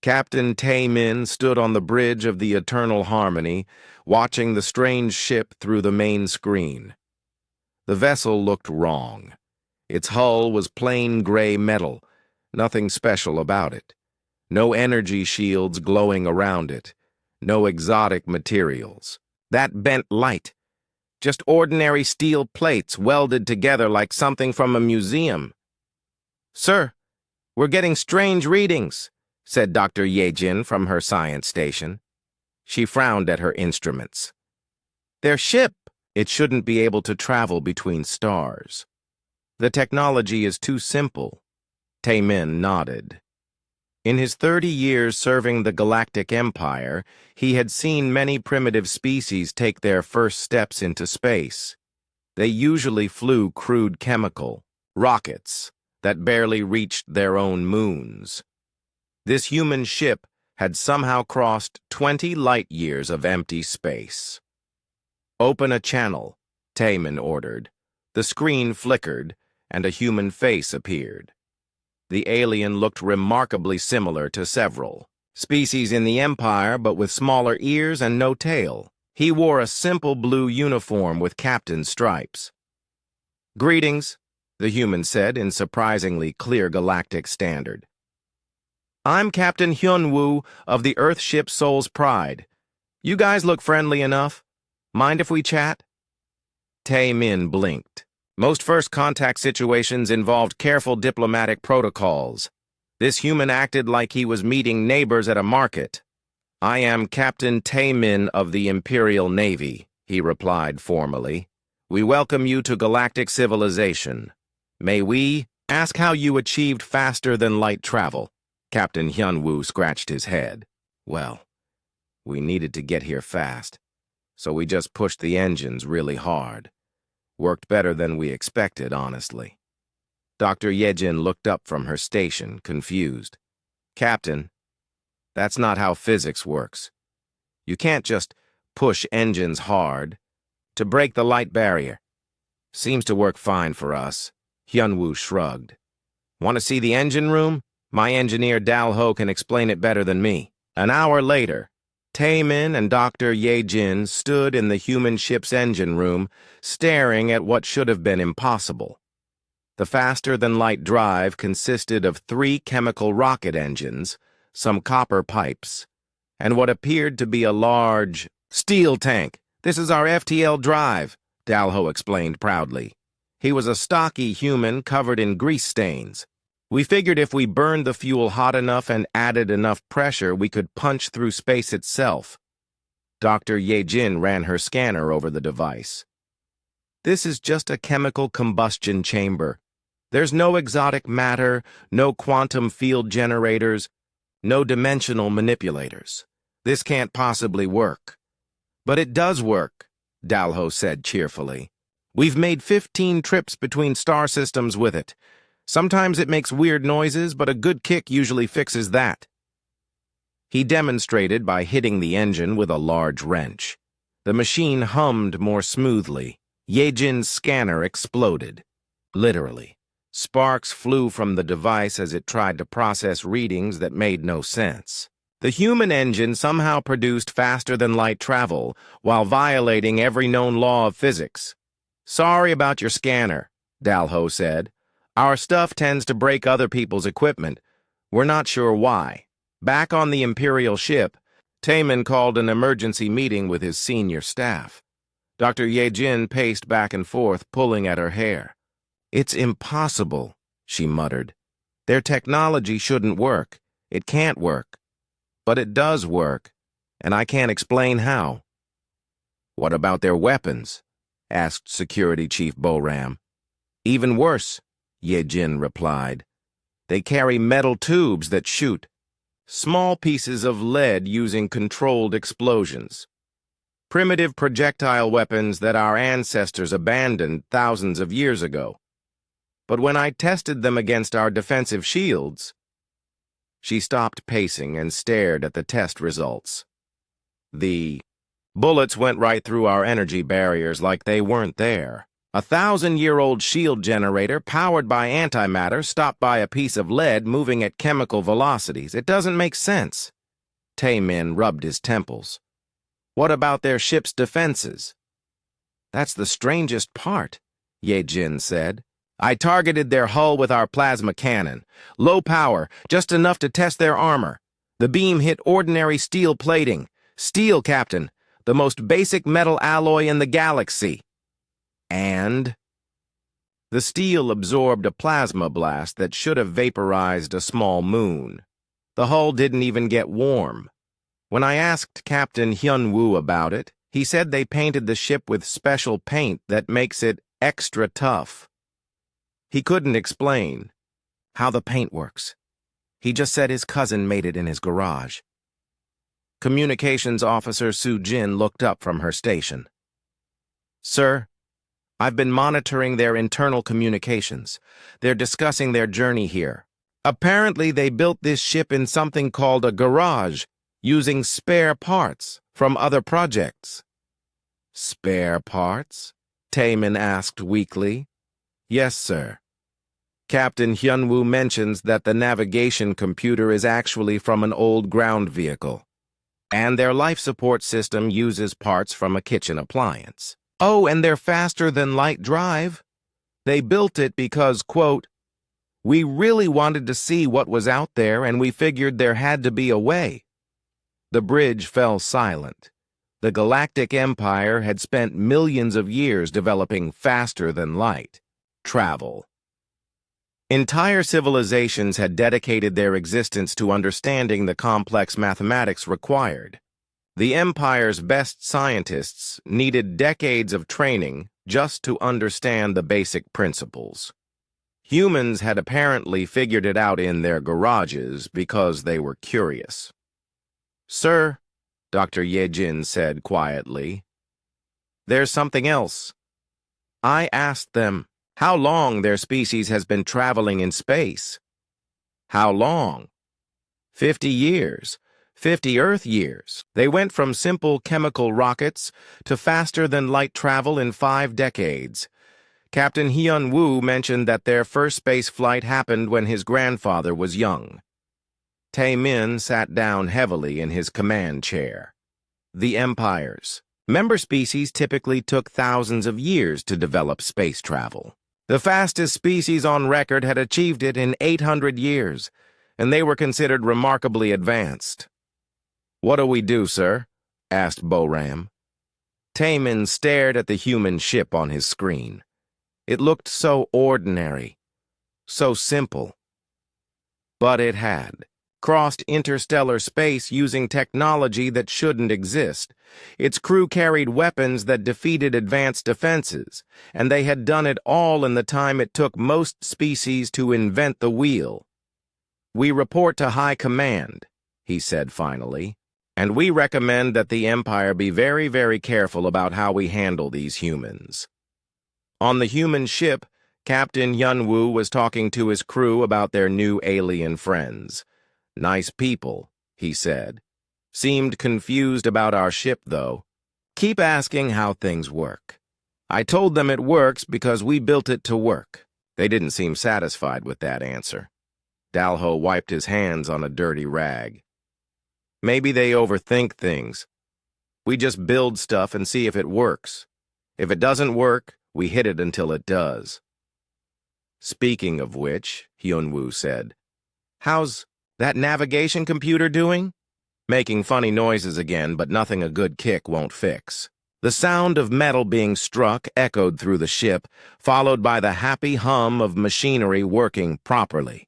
Captain Taemin stood on the bridge of the Eternal Harmony, watching the strange ship through the main screen. The vessel looked wrong. Its hull was plain gray metal, nothing special about it. No energy shields glowing around it, no exotic materials. That bent light, just ordinary steel plates welded together like something from a museum. "Sir, we're getting strange readings," said Dr. Yejin from her science station. She frowned at her instruments. "Their ship, it shouldn't be able to travel between stars. The technology is too simple." Taemin nodded. In his 30 years serving the Galactic Empire, he had seen many primitive species take their first steps into space. They usually flew crude chemical rockets that barely reached their own moons. This human ship had somehow crossed 20 light years of empty space. "Open a channel," Taemin ordered. The screen flickered, and a human face appeared. The alien looked remarkably similar to several species in the Empire, but with smaller ears and no tail. He wore a simple blue uniform with captain's stripes. "Greetings," the human said in surprisingly clear galactic standard. "I'm Captain Hyunwoo of the Earthship Soul's Pride. You guys look friendly enough. Mind if we chat?" Taemin blinked. Most first contact situations involved careful diplomatic protocols. This human acted like he was meeting neighbors at a market. "I am Captain Taemin of the Imperial Navy," he replied formally. "We welcome you to galactic civilization. May we ask how you achieved faster-than-light travel?" Captain Hyunwoo scratched his head. "Well, we needed to get here fast, so we just pushed the engines really hard. Worked better than we expected, honestly." Dr. Yejin looked up from her station, confused. "Captain, that's not how physics works. You can't just push engines hard to break the light barrier." "Seems to work fine for us," Hyunwoo shrugged. "Want to see the engine room? My engineer Dalho can explain it better than me." An hour later, Taemin and Dr. Yejin stood in the human ship's engine room, staring at what should have been impossible. The faster-than-light drive consisted of 3 chemical rocket engines, some copper pipes, and what appeared to be a large steel tank. "This is our FTL drive," Dalho explained proudly. He was a stocky human covered in grease stains. "We figured if we burned the fuel hot enough and added enough pressure, we could punch through space itself." Dr. Yejin ran her scanner over the device. "This is just a chemical combustion chamber. There's no exotic matter, no quantum field generators, no dimensional manipulators. This can't possibly work." "But it does work," Dalho said cheerfully. "We've made 15 trips between star systems with it. Sometimes it makes weird noises, but a good kick usually fixes that." He demonstrated by hitting the engine with a large wrench. The machine hummed more smoothly. Yejin's scanner exploded. Literally. Sparks flew from the device as it tried to process readings that made no sense. The human engine somehow produced faster-than-light travel while violating every known law of physics. "Sorry about your scanner," Dalho said. "Our stuff tends to break other people's equipment. We're not sure why." Back on the Imperial ship, Taemin called an emergency meeting with his senior staff. Dr. Yejin paced back and forth, pulling at her hair. "It's impossible," she muttered. "Their technology shouldn't work. It can't work. But it does work, and I can't explain how." "What about their weapons?" asked Security Chief Boram. "Even worse," Yejin replied. "They carry metal tubes that shoot small pieces of lead using controlled explosions. Primitive projectile weapons that our ancestors abandoned thousands of years ago. But when I tested them against our defensive shields..." She stopped pacing and stared at the test results. "The bullets went right through our energy barriers like they weren't there," A 1,000-year-old shield generator powered by antimatter stopped by a piece of lead moving at chemical velocities. It doesn't make sense. Tae-min rubbed his temples. What about their ship's defenses? That's the strangest part, Ye-jin said. I targeted their hull with our plasma cannon. Low power, just enough to test their armor. The beam hit ordinary steel plating. Steel, Captain, the most basic metal alloy in the galaxy. And the steel absorbed a plasma blast that should have vaporized a small moon. The hull didn't even get warm. When I asked Captain Hyun-woo about it, he said they painted the ship with special paint that makes it extra tough. He couldn't explain how the paint works. He just said his cousin made it in his garage. Communications Officer Soo-jin looked up from her station. Sir, I've been monitoring their internal communications. They're discussing their journey here. Apparently, they built this ship in something called a garage, using spare parts from other projects. Spare parts? Tae-min asked weakly. Yes, sir. Captain Hyun-woo mentions that the navigation computer is actually from an old ground vehicle, and their life support system uses parts from a kitchen appliance. Oh, and they're faster than light drive. They built it because, quote, we really wanted to see what was out there and we figured there had to be a way. The bridge fell silent. The Galactic Empire had spent millions of years developing faster-than-light travel. Entire civilizations had dedicated their existence to understanding the complex mathematics required. The Empire's best scientists needed decades of training just to understand the basic principles. Humans had apparently figured it out in their garages because they were curious. Sir, Dr. Ye-jin said quietly, there's something else. I asked them how long their species has been traveling in space. How long? 50 years. 50 Earth years. They went from simple chemical rockets to faster-than-light travel in 5 decades. Captain Hyun-woo mentioned that their first space flight happened when his grandfather was young. Tae-min sat down heavily in his command chair. The Empire's member species typically took thousands of years to develop space travel. The fastest species on record had achieved it in 800 years, and they were considered remarkably advanced. What do we do, sir? Asked Boram. Tae-min stared at the human ship on his screen. It looked so ordinary, so simple. But it had crossed interstellar space using technology that shouldn't exist. Its crew carried weapons that defeated advanced defenses, and they had done it all in the time it took most species to invent the wheel. We report to High Command, he said finally, and we recommend that the Empire be very, very careful about how we handle these humans. On the human ship, Captain Hyun-woo was talking to his crew about their new alien friends. Nice people, he said. Seemed confused about our ship, though. Keep asking how things work. I told them it works because we built it to work. They didn't seem satisfied with that answer. Dalho wiped his hands on a dirty rag. Maybe they overthink things. We just build stuff and see if it works. If it doesn't work, we hit it until it does. Speaking of which, Hyun-woo said, how's that navigation computer doing? Making funny noises again, but nothing a good kick won't fix. The sound of metal being struck echoed through the ship, followed by the happy hum of machinery working properly.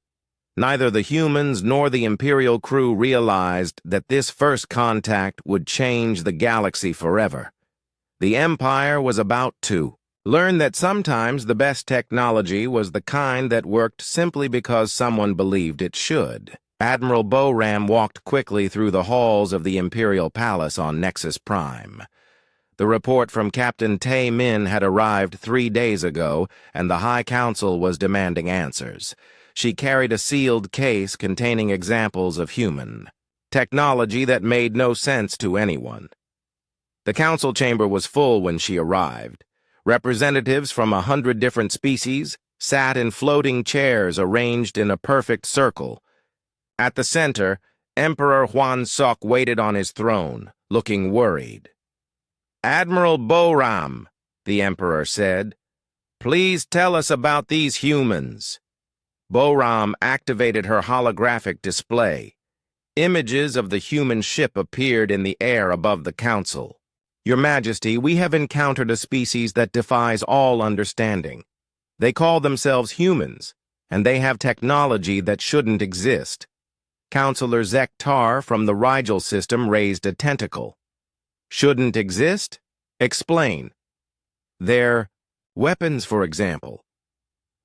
Neither the humans nor the Imperial crew realized that this first contact would change the galaxy forever. The Empire was about to learn that sometimes the best technology was the kind that worked simply because someone believed it should. Admiral Boram walked quickly through the halls of the Imperial Palace on Nexus Prime. The report from Captain Tae-min had arrived 3 days ago, and the High Council was demanding answers. She carried a sealed case containing examples of human technology that made no sense to anyone. The council chamber was full when she arrived. Representatives from 100 different species sat in floating chairs arranged in a perfect circle. At the center, Emperor Huan Sok waited on his throne, looking worried. "Admiral Boram," the Emperor said, "please tell us about these humans." Boram activated her holographic display. Images of the human ship appeared in the air above the council. "Your Majesty, we have encountered a species that defies all understanding. They call themselves humans, and they have technology that shouldn't exist." Counselor Zektar from the Rigel system raised a tentacle. "Shouldn't exist? Explain." "Their weapons, for example."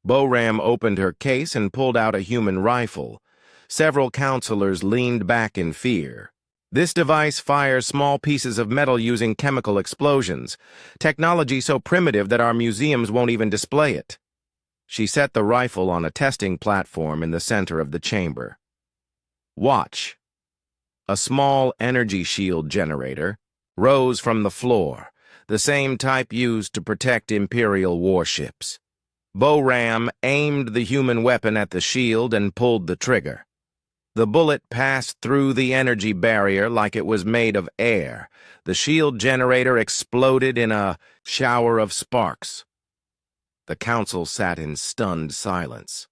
Boram opened her case and pulled out a human rifle. Several counselors leaned back in fear. "This device fires small pieces of metal using chemical explosions, technology so primitive that our museums won't even display it." She set the rifle on a testing platform in the center of the chamber. "Watch." A small energy shield generator rose from the floor, the same type used to protect Imperial warships. Boram aimed the human weapon at the shield and pulled the trigger. The bullet passed through the energy barrier like it was made of air. The shield generator exploded in a shower of sparks. The council sat in stunned silence.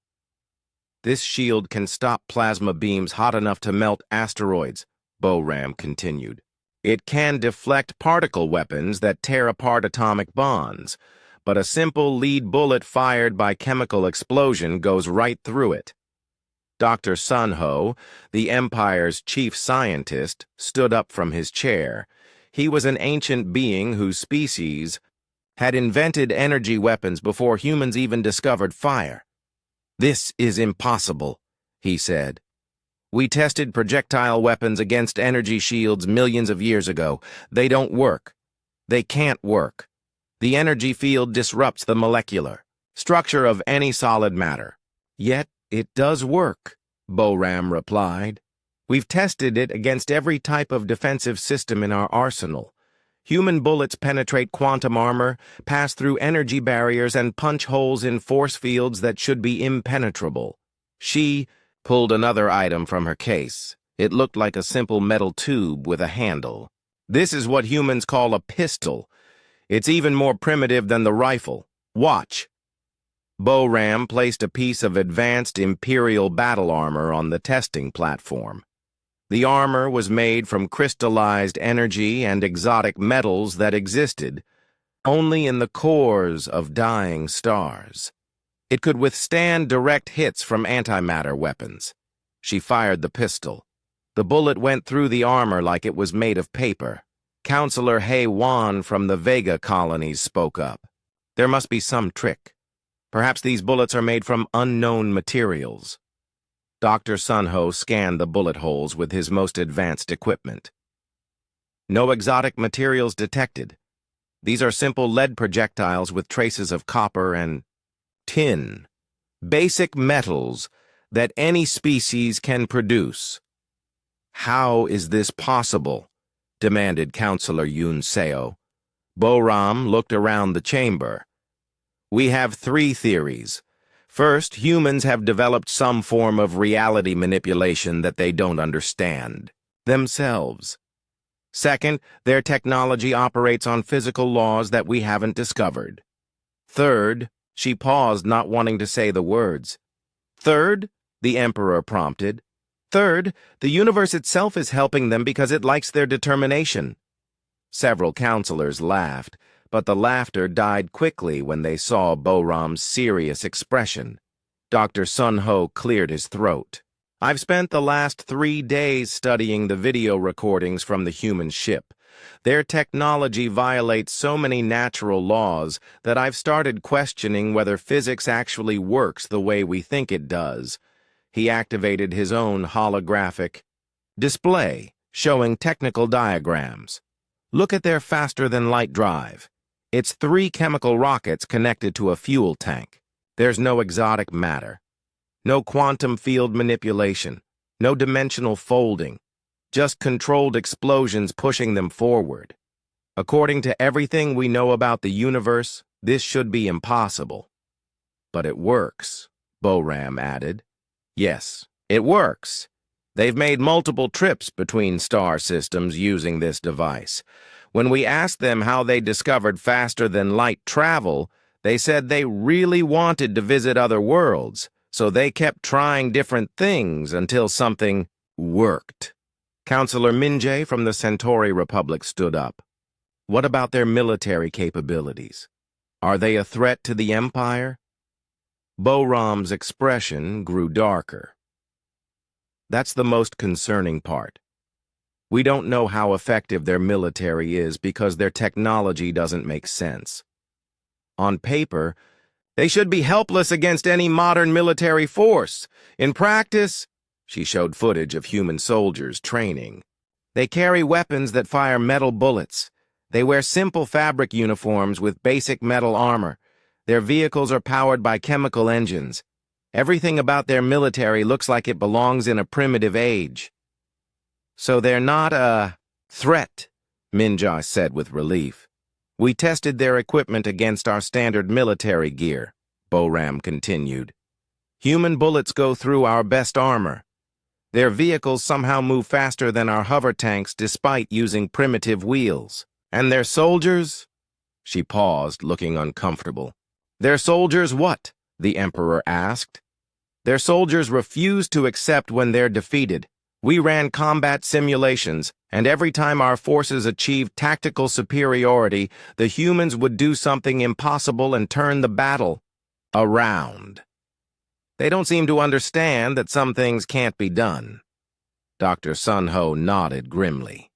"This shield can stop plasma beams hot enough to melt asteroids," Boram continued. "It can deflect particle weapons that tear apart atomic bonds, but a simple lead bullet fired by chemical explosion goes right through it." Dr. Sun Ho, the Empire's chief scientist, stood up from his chair. He was an ancient being whose species had invented energy weapons before humans even discovered fire. "This is impossible," he said. "We tested projectile weapons against energy shields millions of years ago. They don't work. They can't work. The energy field disrupts the molecular structure of any solid matter." "Yet it does work," Boram replied. "We've tested it against every type of defensive system in our arsenal. Human bullets penetrate quantum armor, pass through energy barriers, and punch holes in force fields that should be impenetrable." She pulled another item from her case. It looked like a simple metal tube with a handle. "This is what humans call a pistol. It's even more primitive than the rifle. Watch." Boram placed a piece of advanced Imperial battle armor on the testing platform. The armor was made from crystallized energy and exotic metals that existed only in the cores of dying stars. It could withstand direct hits from antimatter weapons. She fired the pistol. The bullet went through the armor like it was made of paper. Counselor He Wan from the Vega colonies spoke up. "There must be some trick. Perhaps these bullets are made from unknown materials." Dr. Sun Ho scanned the bullet holes with his most advanced equipment. "No exotic materials detected. These are simple lead projectiles with traces of copper and tin. Basic metals that any species can produce." "How is this possible?" demanded Counselor Yun Seo. Boram looked around the chamber. "We have 3 theories. First, humans have developed some form of reality manipulation that they don't understand themselves. Second, their technology operates on physical laws that we haven't discovered. Third," she paused, not wanting to say the words. "Third," the Emperor prompted. "Third, the universe itself is helping them because it likes their determination." Several counselors laughed, but the laughter died quickly when they saw Boram's serious expression. Dr. Sun Ho cleared his throat. "I've spent the last 3 days studying the video recordings from the human ship. Their technology violates so many natural laws that I've started questioning whether physics actually works the way we think it does." He activated his own holographic display, showing technical diagrams. "Look at their faster-than-light drive. It's 3 chemical rockets connected to a fuel tank. There's no exotic matter. No quantum field manipulation. No dimensional folding. Just controlled explosions pushing them forward. According to everything we know about the universe, This should be impossible. But it works, Boram added. Yes, it works. They've made multiple trips between star systems using this device. When we asked them how they discovered faster-than-light travel, they said they really wanted to visit other worlds, so they kept trying different things until something worked. Counselor Minje from the Centauri Republic stood up. What about their military capabilities? Are they a threat to the Empire? Boram's expression grew darker. That's the most concerning part. We don't know how effective their military is because their technology doesn't make sense. On paper, they should be helpless against any modern military force. In practice, she showed footage of human soldiers training. They carry weapons that fire metal bullets. They wear simple fabric uniforms with basic metal armor. Their vehicles are powered by chemical engines. Everything about their military looks like it belongs in a primitive age. So they're not a threat, Minjai said with relief. We tested their equipment against our standard military gear, Boram continued. Human bullets go through our best armor. Their vehicles somehow move faster than our hover tanks despite using primitive wheels. And their soldiers? She paused, looking uncomfortable. Their soldiers what? The Emperor asked. Their soldiers refuse to accept when they're defeated. We ran combat simulations, and every time our forces achieved tactical superiority, the humans would do something impossible and turn the battle around. They don't seem to understand that some things can't be done. Dr. Sunho nodded grimly.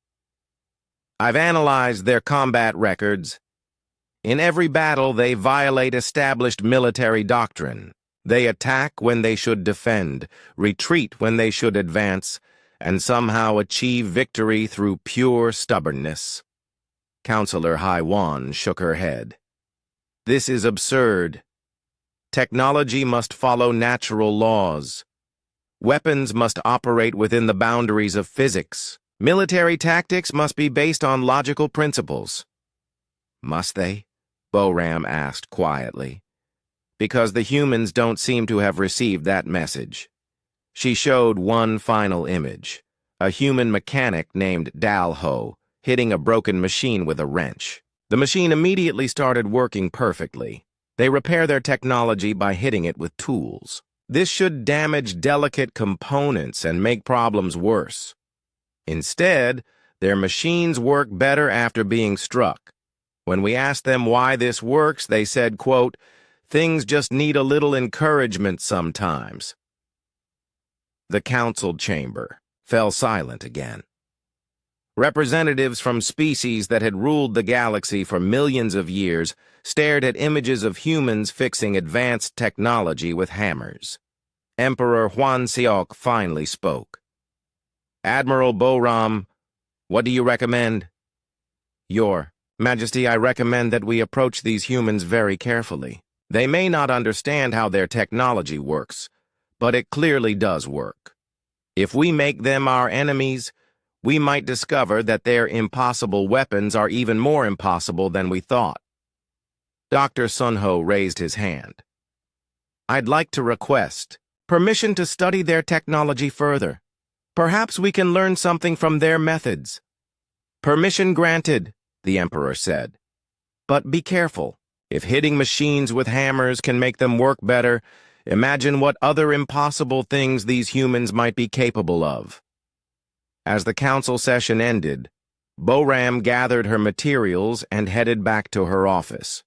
I've analyzed their combat records. In every battle, they violate established military doctrine. They attack when they should defend, retreat when they should advance, and somehow achieve victory through pure stubbornness. Counselor Haiwan shook her head. This is absurd. Technology must follow natural laws. Weapons must operate within the boundaries of physics. Military tactics must be based on logical principles. Must they? Boram asked quietly. Because the humans don't seem to have received that message. She showed one final image, a human mechanic named Dalho hitting a broken machine with a wrench. The machine immediately started working perfectly. They repair their technology by hitting it with tools. This should damage delicate components and make problems worse. Instead, their machines work better after being struck. When we asked them why this works, they said, quote, "Things just need a little encouragement sometimes." The council chamber fell silent again. Representatives from species that had ruled the galaxy for millions of years stared at images of humans fixing advanced technology with hammers. Emperor Huan Xiaok finally spoke. Admiral Boram, what do you recommend? Your Majesty, I recommend that we approach these humans very carefully. They may not understand how their technology works, but it clearly does work. If we make them our enemies, we might discover that their impossible weapons are even more impossible than we thought. Dr. Sunho raised his hand. I'd like to request permission to study their technology further. Perhaps we can learn something from their methods. Permission granted, the Emperor said. But be careful. If hitting machines with hammers can make them work better, imagine what other impossible things these humans might be capable of. As the council session ended, Boram gathered her materials and headed back to her office.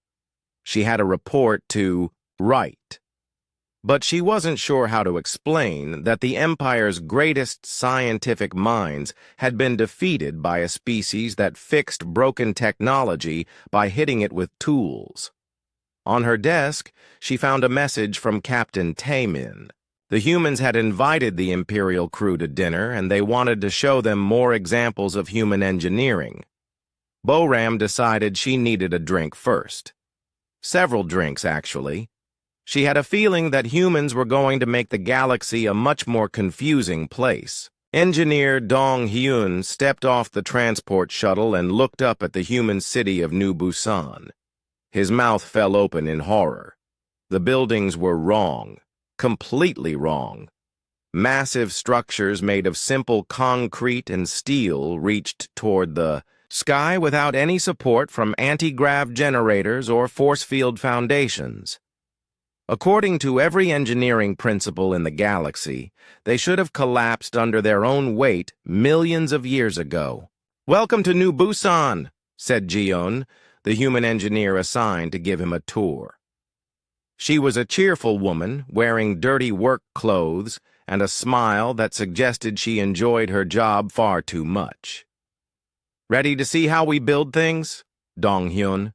She had a report to write. But she wasn't sure how to explain that the Empire's greatest scientific minds had been defeated by a species that fixed broken technology by hitting it with tools. On her desk, she found a message from Captain Taemin. The humans had invited the Imperial crew to dinner, and they wanted to show them more examples of human engineering. Boram decided she needed a drink first. Several drinks, actually. She had a feeling that humans were going to make the galaxy a much more confusing place. Engineer Dong Hyun stepped off the transport shuttle and looked up at the human city of New Busan. His mouth fell open in horror. The buildings were wrong, completely wrong. Massive structures made of simple concrete and steel reached toward the sky without any support from anti-grav generators or force field foundations. According to every engineering principle in the galaxy, they should have collapsed under their own weight millions of years ago. "Welcome to New Busan," said Jiyeon, the human engineer assigned to give him a tour. She was a cheerful woman, wearing dirty work clothes and a smile that suggested she enjoyed her job far too much. "Ready to see how we build things?" Dong-hyun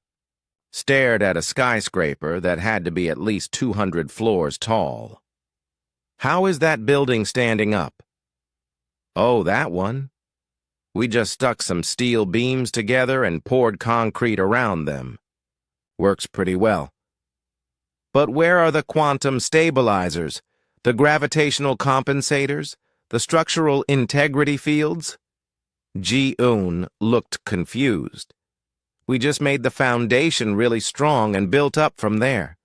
stared at a skyscraper that had to be at least 200 floors tall. "How is that building standing up?" "Oh, that one. We just stuck some steel beams together and poured concrete around them. Works pretty well." "But where are the quantum stabilizers, the gravitational compensators, the structural integrity fields?" Ji-eun looked confused. "We just made the foundation really strong and built up from there.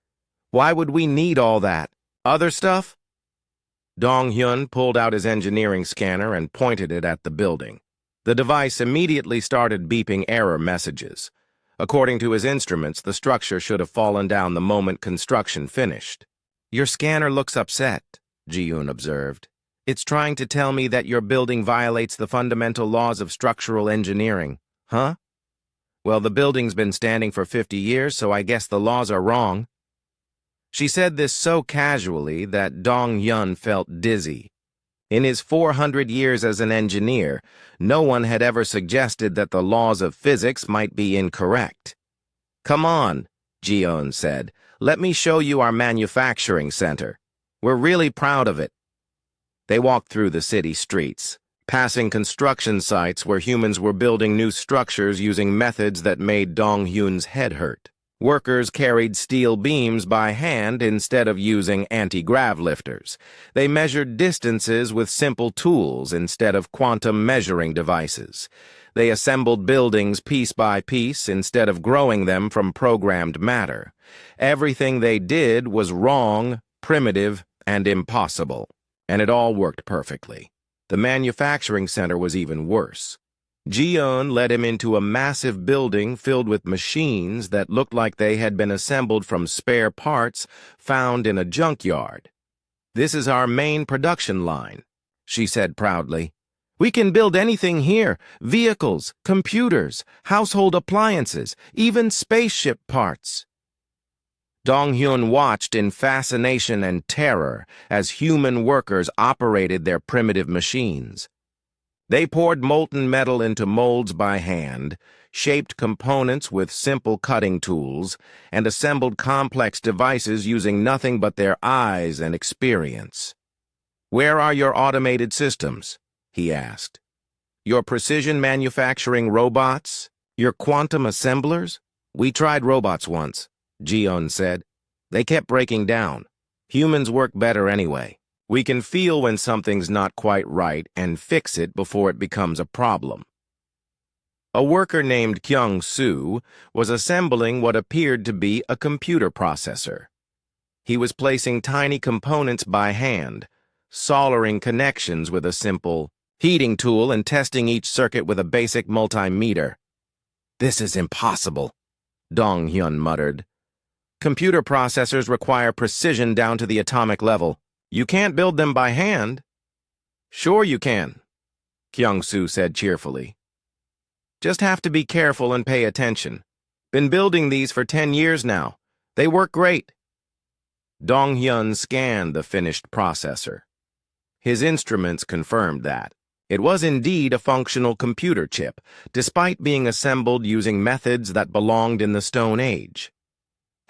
Why would we need all that? Other stuff?" Dong-hyun pulled out his engineering scanner and pointed it at the building. The device immediately started beeping error messages. According to his instruments, the structure should have fallen down the moment construction finished. "Your scanner looks upset," Ji-eun observed. "It's trying to tell me that your building violates the fundamental laws of structural engineering. Huh? Well, the building's been standing for 50 years, so I guess the laws are wrong." She said this so casually that Dong-hyun felt dizzy. In his 400 years as an engineer, no one had ever suggested that the laws of physics might be incorrect. "Come on," Ji-eun said. "Let me show you our manufacturing center. We're really proud of it." They walked through the city streets, passing construction sites where humans were building new structures using methods that made Dong-hyun's head hurt. Workers carried steel beams by hand instead of using anti-grav lifters. They measured distances with simple tools instead of quantum measuring devices. They assembled buildings piece by piece instead of growing them from programmed matter. Everything they did was wrong, primitive, and impossible, and it all worked perfectly. The manufacturing center was even worse. Ji-eun led him into a massive building filled with machines that looked like they had been assembled from spare parts found in a junkyard. "This is our main production line," she said proudly. "We can build anything here: vehicles, computers, household appliances, even spaceship parts." Dong-hyun watched in fascination and terror as human workers operated their primitive machines. They poured molten metal into molds by hand, shaped components with simple cutting tools, and assembled complex devices using nothing but their eyes and experience. "Where are your automated systems?" he asked. "Your precision manufacturing robots? Your quantum assemblers?" "We tried robots once," Ji-eun said. "They kept breaking down. Humans work better anyway. We can feel when something's not quite right and fix it before it becomes a problem." A worker named Kyung-soo was assembling what appeared to be a computer processor. He was placing tiny components by hand, soldering connections with a simple heating tool and testing each circuit with a basic multimeter. "This is impossible," Dong-hyun muttered. "Computer processors require precision down to the atomic level. You can't build them by hand." "Sure you can," Kyung-soo said cheerfully. "Just have to be careful and pay attention. Been building these for 10 years now. They work great." Dong-hyun scanned the finished processor. His instruments confirmed that. It was indeed a functional computer chip, despite being assembled using methods that belonged in the Stone Age.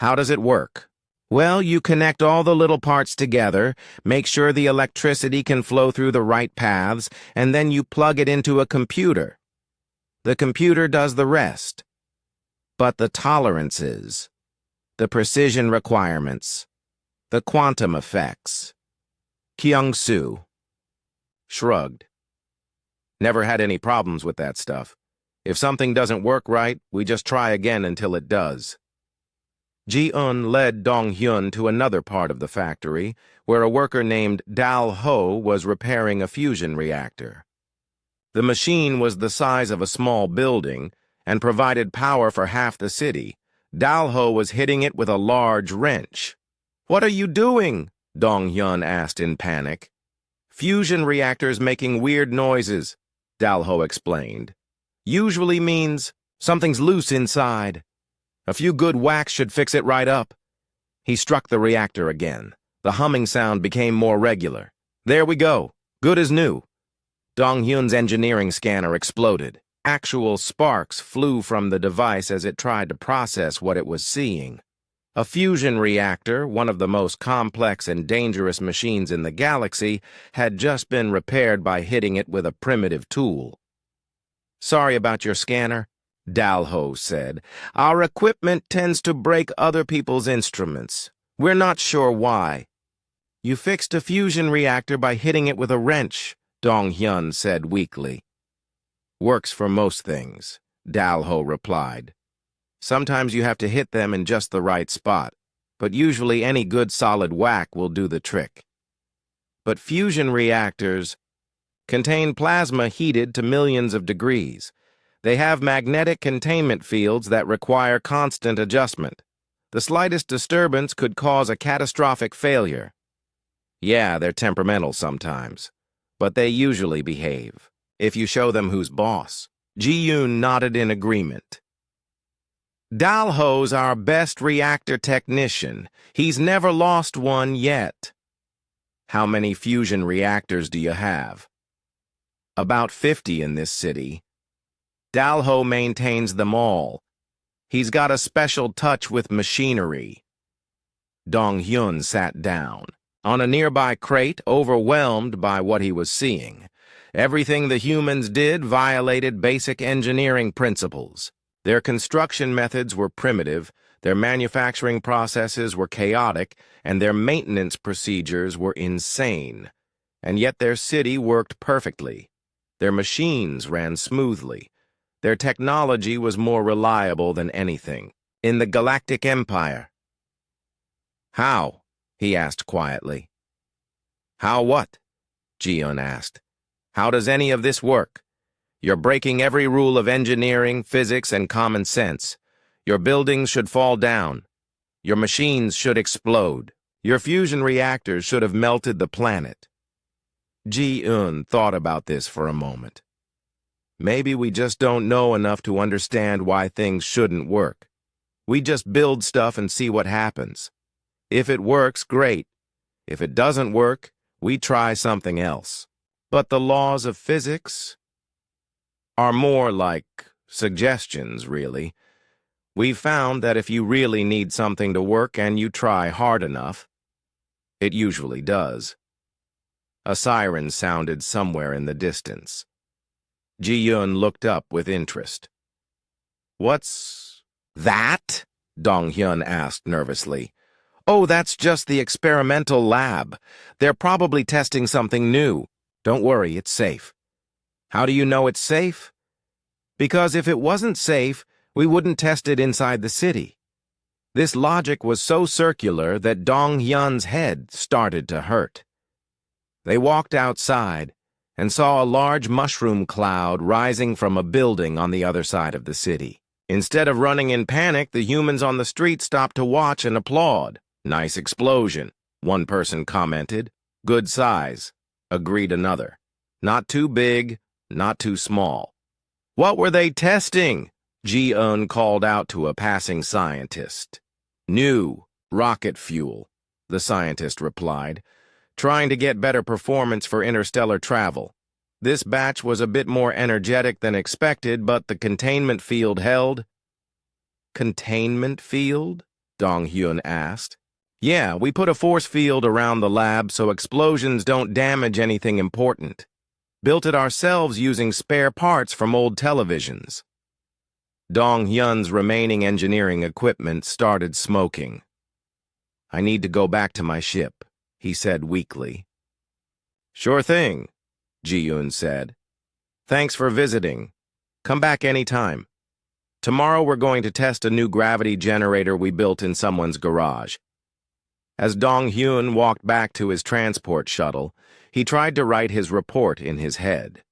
"How does it work?" "Well, you connect all the little parts together, make sure the electricity can flow through the right paths, and then you plug it into a computer. The computer does the rest. But the tolerances, the precision requirements, the quantum effects." Kyung-soo shrugged. "Never had any problems with that stuff. If something doesn't work right, we just try again until it does." Ji-un led Dong-hyun to another part of the factory, where a worker named Dal-ho was repairing a fusion reactor. The machine was the size of a small building and provided power for half the city. Dal-ho was hitting it with a large wrench. "What are you doing?" Dong-hyun asked in panic. "Fusion reactors making weird noises," Dal-ho explained. "Usually means something's loose inside. A few good whacks should fix it right up." He struck the reactor again. The humming sound became more regular. "There we go. Good as new." Dong-hyun's engineering scanner exploded. Actual sparks flew from the device as it tried to process what it was seeing. A fusion reactor, one of the most complex and dangerous machines in the galaxy, had just been repaired by hitting it with a primitive tool. "Sorry about your scanner," Dal-ho said. "Our equipment tends to break other people's instruments. We're not sure why." "You fixed a fusion reactor by hitting it with a wrench," Dong-hyun said weakly. "Works for most things," Dal-ho replied. "Sometimes you have to hit them in just the right spot, but usually any good solid whack will do the trick." But fusion reactors contain plasma heated to millions of degrees. They have magnetic containment fields that require constant adjustment. The slightest disturbance could cause a catastrophic failure. Yeah, they're temperamental sometimes, but they usually behave, if you show them who's boss. Ji-yoon nodded in agreement. "Dal-ho's our best reactor technician. He's never lost one yet." "How many fusion reactors do you have?" "About 50 in this city. Dal-ho maintains them all. He's got a special touch with machinery." Dong-hyun sat down on a nearby crate, overwhelmed by what he was seeing. Everything the humans did violated basic engineering principles. Their construction methods were primitive, their manufacturing processes were chaotic, and their maintenance procedures were insane. And yet their city worked perfectly. Their machines ran smoothly. Their technology was more reliable than anything in the Galactic Empire. "How?" he asked quietly. "How what?" Ji-un asked. "How does any of this work? You're breaking every rule of engineering, physics, and common sense. Your buildings should fall down. Your machines should explode. Your fusion reactors should have melted the planet." Ji-un thought about this for a moment. "Maybe we just don't know enough to understand why things shouldn't work. We just build stuff and see what happens. If it works, great. If it doesn't work, we try something else. But the laws of physics are more like suggestions, really. We've found that if you really need something to work and you try hard enough, it usually does." A siren sounded somewhere in the distance. Ji-yoon looked up with interest. "What's that?" Dong-hyun asked nervously. "Oh, that's just the experimental lab. They're probably testing something new. Don't worry, it's safe." "How do you know it's safe?" "Because if it wasn't safe, we wouldn't test it inside the city." This logic was so circular that Dong-hyun's head started to hurt. They walked outside and saw a large mushroom cloud rising from a building on the other side of the city. Instead of running in panic, the humans on the street stopped to watch and applaud. "Nice explosion," one person commented. "Good size," agreed another. "Not too big, not too small." "What were they testing?" Ji-un called out to a passing scientist. "New rocket fuel," the scientist replied, "trying to get better performance for interstellar travel. This batch was a bit more energetic than expected, but the containment field held." "Containment field?" Dong-hyun asked. "Yeah, we put a force field around the lab so explosions don't damage anything important. Built it ourselves using spare parts from old televisions." Dong-hyun's remaining engineering equipment started smoking. "I need to go back to my ship," he said weakly. "Sure thing," Ji-yoon said. "Thanks for visiting. Come back anytime." Tomorrow we're going to test a new gravity generator we built in someone's garage. As Dong-hyun walked back to his transport shuttle, he tried to write his report in his head.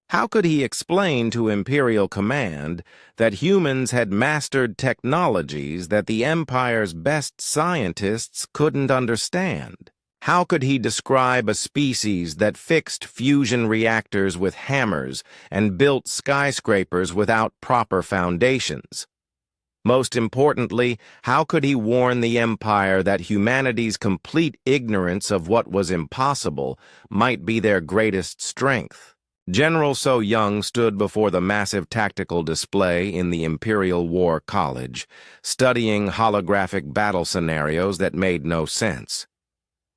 How could he explain to Imperial Command that humans had mastered technologies that the Empire's best scientists couldn't understand? How could he describe a species that fixed fusion reactors with hammers and built skyscrapers without proper foundations? Most importantly, how could he warn the Empire that humanity's complete ignorance of what was impossible might be their greatest strength? General So Young stood before the massive tactical display in the Imperial War College, studying holographic battle scenarios that made no sense.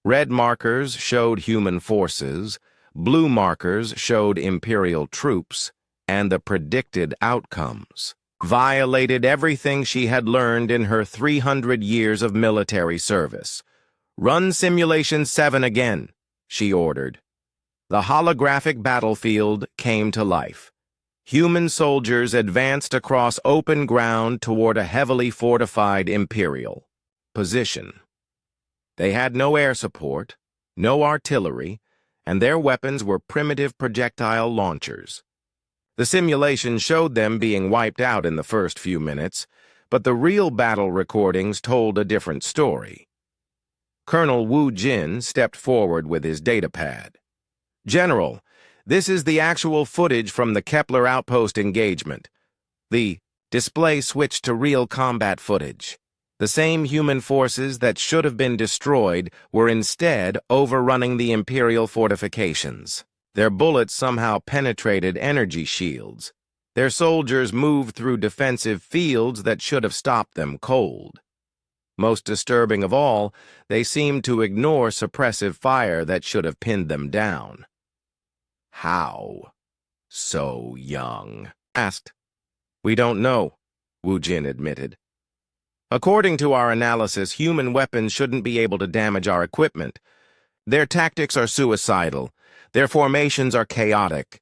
Red markers showed human forces, blue markers showed Imperial troops, and the predicted outcomes violated everything she had learned in her 300 years of military service. "Run Simulation 7 again," she ordered. The holographic battlefield came to life. Human soldiers advanced across open ground toward a heavily fortified Imperial position. They had no air support, no artillery, and their weapons were primitive projectile launchers. The simulation showed them being wiped out in the first few minutes, but the real battle recordings told a different story. Colonel Wu Jin stepped forward with his datapad. "General, this is the actual footage from the Kepler outpost engagement." The display switched to real combat footage. The same human forces that should have been destroyed were instead overrunning the Imperial fortifications. Their bullets somehow penetrated energy shields. Their soldiers moved through defensive fields that should have stopped them cold. Most disturbing of all, they seemed to ignore suppressive fire that should have pinned them down. "How? So young?" asked. "We don't know," Wu Jin admitted. "According to our analysis, human weapons shouldn't be able to damage our equipment. Their tactics are suicidal. Their formations are chaotic.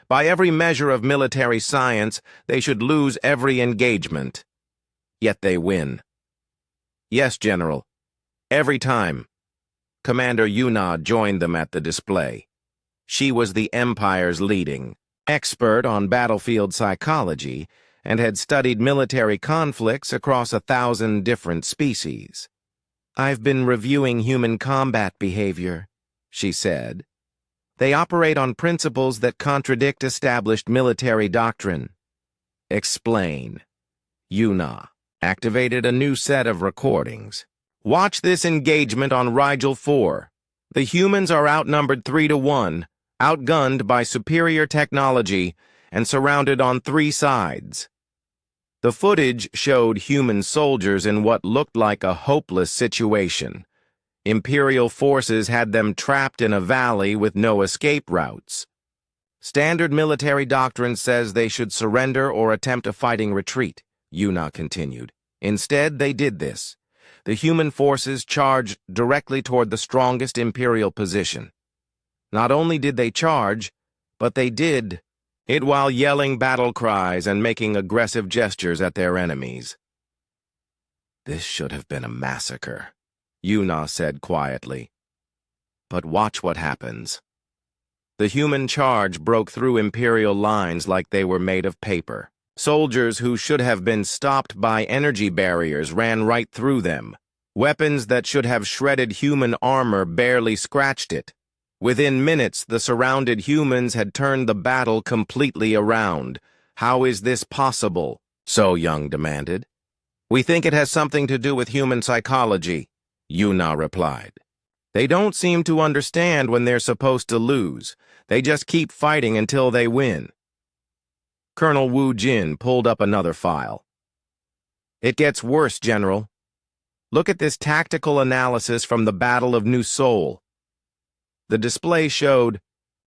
By every measure of military science, they should lose every engagement. Yet they win." "Yes, General. Every time." Commander Yuna joined them at the display. She was the Empire's leading expert on battlefield psychology and had studied military conflicts across 1,000 different species. "I've been reviewing human combat behavior," she said. "They operate on principles that contradict established military doctrine." "Explain." Yuna activated a new set of recordings. "Watch this engagement on Rigel 4. The humans are outnumbered 3-1, outgunned by superior technology, and surrounded on 3 sides." The footage showed human soldiers in what looked like a hopeless situation. Imperial forces had them trapped in a valley with no escape routes. "Standard military doctrine says they should surrender or attempt a fighting retreat," Yuna continued. "Instead, they did this. The human forces charged directly toward the strongest Imperial position. Not only did they charge, but they did it while yelling battle cries and making aggressive gestures at their enemies." "This should have been a massacre," Yuna said quietly. "But watch what happens." The human charge broke through Imperial lines like they were made of paper. Soldiers who should have been stopped by energy barriers ran right through them. Weapons that should have shredded human armor barely scratched it. Within minutes, the surrounded humans had turned the battle completely around. "How is this possible?" So Young demanded. "We think it has something to do with human psychology," Yuna replied. "They don't seem to understand when they're supposed to lose. They just keep fighting until they win." Colonel Wu Jin pulled up another file. "It gets worse, General. Look at this tactical analysis from the Battle of New Seoul." The display showed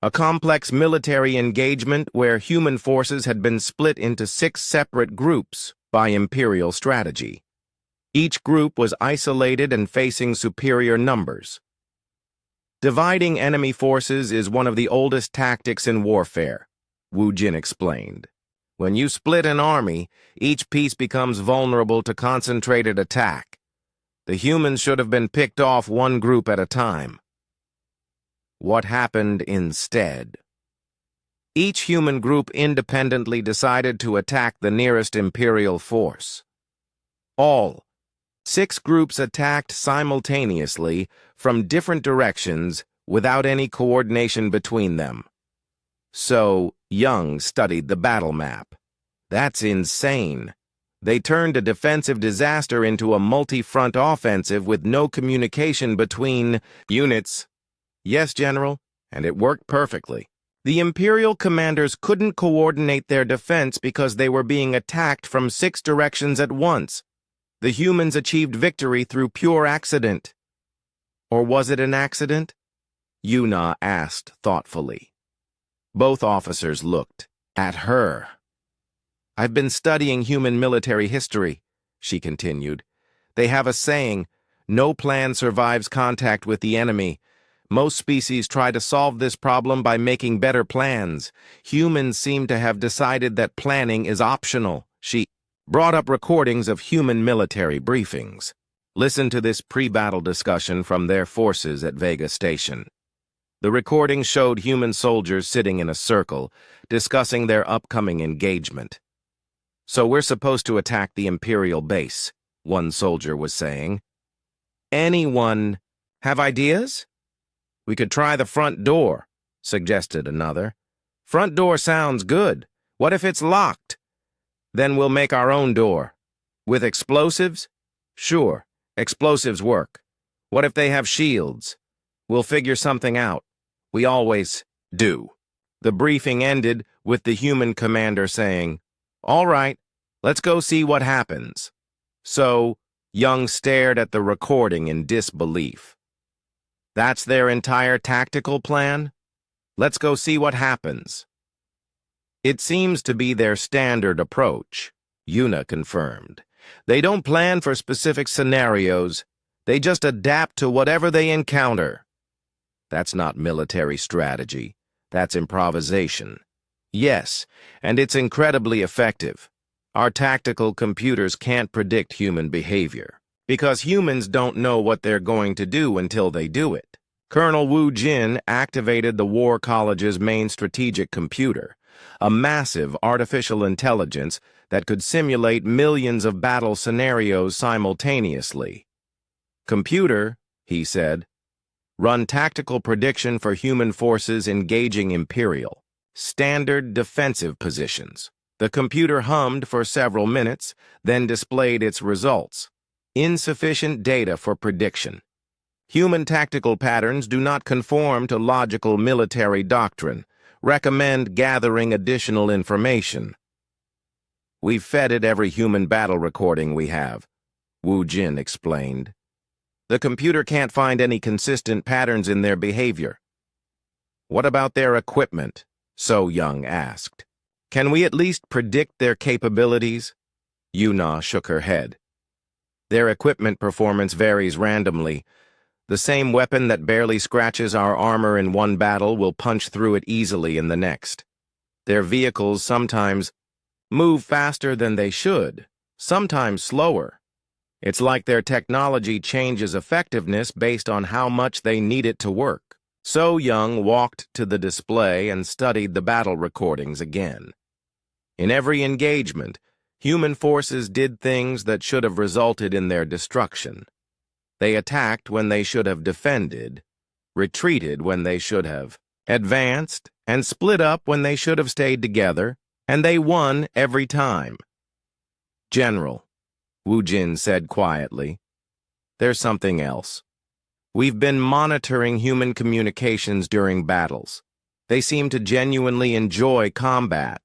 a complex military engagement where human forces had been split into 6 separate groups by Imperial strategy. Each group was isolated and facing superior numbers. "Dividing enemy forces is one of the oldest tactics in warfare," Wu Jin explained. When you split an army, each piece becomes vulnerable to concentrated attack. The humans should have been picked off one group at a time. What happened instead? Each human group independently decided to attack the nearest Imperial force. All 6 groups attacked simultaneously from different directions without any coordination between them. So, Young studied the battle map. That's insane. They turned a defensive disaster into a multi-front offensive with no communication between units. Yes, General, and it worked perfectly. The Imperial commanders couldn't coordinate their defense because they were being attacked from 6 directions at once. The humans achieved victory through pure accident. Or was it an accident? Yuna asked thoughtfully. Both officers looked at her. I've been studying human military history, she continued. They have a saying, no plan survives contact with the enemy. Most species try to solve this problem by making better plans. Humans seem to have decided that planning is optional. She brought up recordings of human military briefings. Listen to this pre-battle discussion from their forces at Vega Station. The recording showed human soldiers sitting in a circle, discussing their upcoming engagement. So we're supposed to attack the Imperial base, one soldier was saying. Anyone have ideas? We could try the front door, suggested another. Front door sounds good. What if it's locked? Then we'll make our own door. With explosives? Sure, explosives work. What if they have shields? We'll figure something out. We always do. The briefing ended with the human commander saying, all right, let's go see what happens. So, Young stared at the recording in disbelief. That's their entire tactical plan? Let's go see what happens. It seems to be their standard approach, Yuna confirmed. They don't plan for specific scenarios. They just adapt to whatever they encounter. That's not military strategy. That's improvisation. Yes, and it's incredibly effective. Our tactical computers can't predict human behavior, because humans don't know what they're going to do until they do it. Colonel Wu Jin activated the War College's main strategic computer, a massive artificial intelligence that could simulate millions of battle scenarios simultaneously. Computer, he said, run tactical prediction for human forces engaging Imperial. Standard defensive positions. The computer hummed for several minutes, then displayed its results. Insufficient data for prediction. Human tactical patterns do not conform to logical military doctrine. Recommend gathering additional information. We've fed every human battle recording we have, Wu Jin explained. The computer can't find any consistent patterns in their behavior. What about their equipment? So Young asked. Can we at least predict their capabilities? Yuna shook her head. Their equipment performance varies randomly. The same weapon that barely scratches our armor in one battle will punch through it easily in the next. Their vehicles sometimes move faster than they should, sometimes slower. It's like their technology changes effectiveness based on how much they need it to work. So Young walked to the display and studied the battle recordings again. In every engagement, human forces did things that should have resulted in their destruction. They attacked when they should have defended, retreated when they should have advanced, and split up when they should have stayed together, and they won every time. General, Wu Jin said quietly, there's something else. We've been monitoring human communications during battles. They seem to genuinely enjoy combat.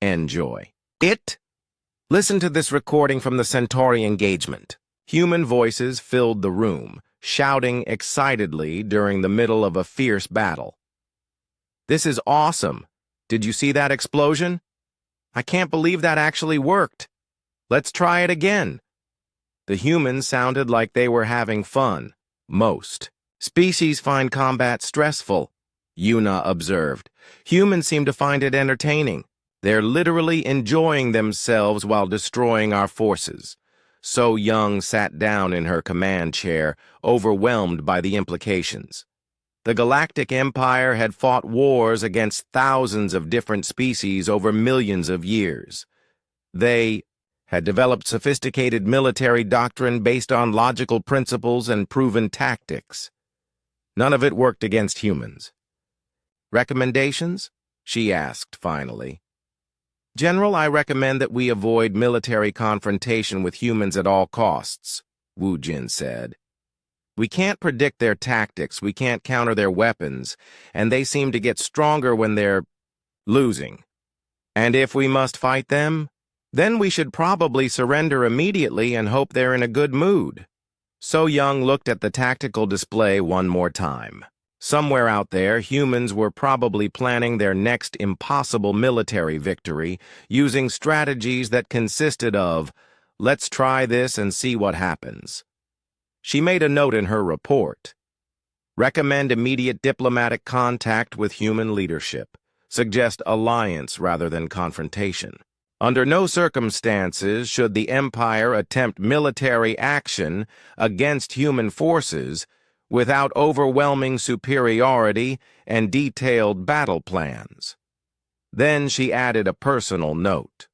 Enjoy it? Listen to this recording from the Centauri engagement. Human voices filled the room, shouting excitedly during the middle of a fierce battle. This is awesome. Did you see that explosion? I can't believe that actually worked. Let's try it again. The humans sounded like they were having fun. Most species find combat stressful, Yuna observed. Humans seem to find it entertaining. They're literally enjoying themselves while destroying our forces. So Young sat down in her command chair, overwhelmed by the implications. The Galactic Empire had fought wars against thousands of different species over millions of years. They had developed sophisticated military doctrine based on logical principles and proven tactics. None of it worked against humans. "Recommendations?" she asked finally. "General, I recommend that we avoid military confrontation with humans at all costs," Wu Jin said. "We can't predict their tactics, we can't counter their weapons, and they seem to get stronger when they're losing. And if we must fight them, then we should probably surrender immediately and hope they're in a good mood." So Young looked at the tactical display one more time. Somewhere out there, humans were probably planning their next impossible military victory using strategies that consisted of, "Let's try this and see what happens." She made a note in her report. "Recommend immediate diplomatic contact with human leadership. Suggest alliance rather than confrontation. Under no circumstances should the Empire attempt military action against human forces without overwhelming superiority and detailed battle plans." Then she added a personal note.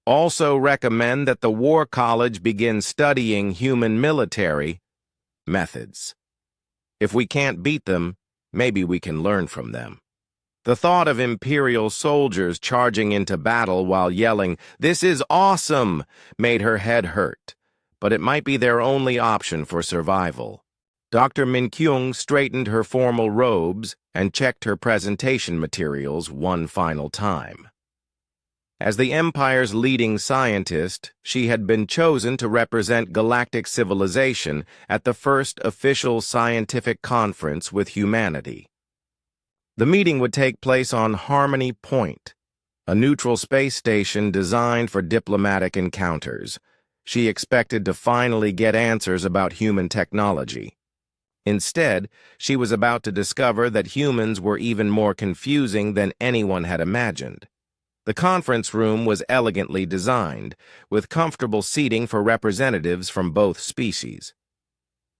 "Also recommend that the War College begin studying human military methods. If we can't beat them, maybe we can learn from them." The thought of Imperial soldiers charging into battle while yelling, "This is awesome!" made her head hurt, but it might be their only option for survival. Dr. Min-kyung straightened her formal robes and checked her presentation materials one final time. As the Empire's leading scientist, she had been chosen to represent galactic civilization at the first official scientific conference with humanity. The meeting would take place on Harmony Point, a neutral space station designed for diplomatic encounters. She expected to finally get answers about human technology. Instead, she was about to discover that humans were even more confusing than anyone had imagined. The conference room was elegantly designed, with comfortable seating for representatives from both species.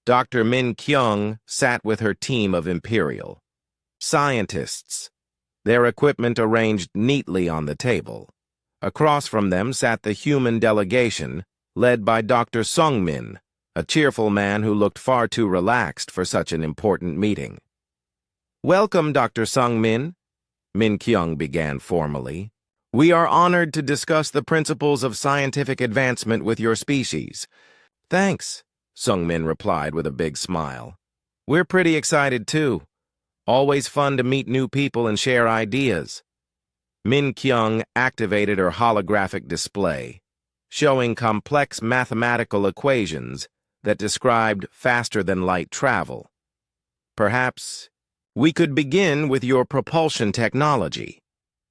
Dr. Min-kyung sat with her team of Imperial scientists, their equipment arranged neatly on the table. Across from them sat the human delegation, led by Dr. Sungmin, a cheerful man who looked far too relaxed for such an important meeting. "Welcome, Dr. Sungmin," Min-kyung began formally. "We are honored to discuss the principles of scientific advancement with your species." "Thanks," Sungmin replied with a big smile. "We're pretty excited, too. Always fun to meet new people and share ideas." Min-kyung activated her holographic display, showing complex mathematical equations that described faster-than-light travel. "Perhaps we could begin with your propulsion technology.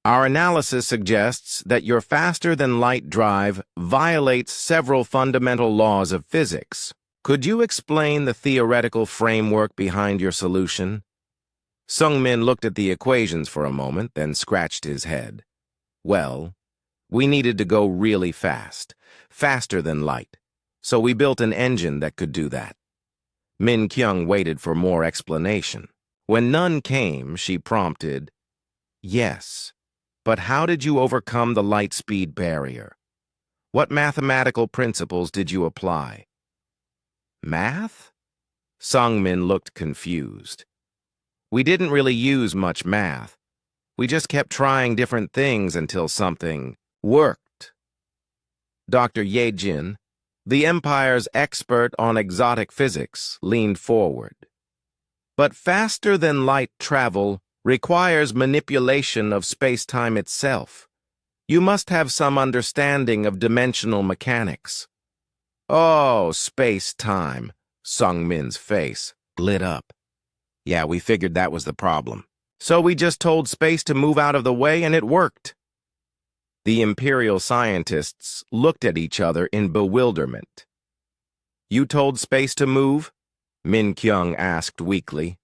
Our analysis suggests that your faster-than-light drive violates several fundamental laws of physics. Could you explain the theoretical framework behind your solution?" Sungmin looked at the equations for a moment, then scratched his head. "Well, we needed to go really fast, faster than light, so we built an engine that could do that." Min-kyung waited for more explanation. When none came, she prompted, "Yes, but how did you overcome the light speed barrier? What mathematical principles did you apply?" "Math?" Sungmin looked confused. "We didn't really use much math. We just kept trying different things until something worked." Dr. Ye-jin, the Empire's expert on exotic physics, leaned forward. "But faster-than-light travel requires manipulation of space-time itself. You must have some understanding of dimensional mechanics." "Oh, space-time," Sungmin's face lit up. "Yeah, we figured that was the problem. So we just told space to move out of the way and it worked." The Imperial scientists looked at each other in bewilderment. "You told space to move?" Min-kyung asked weakly.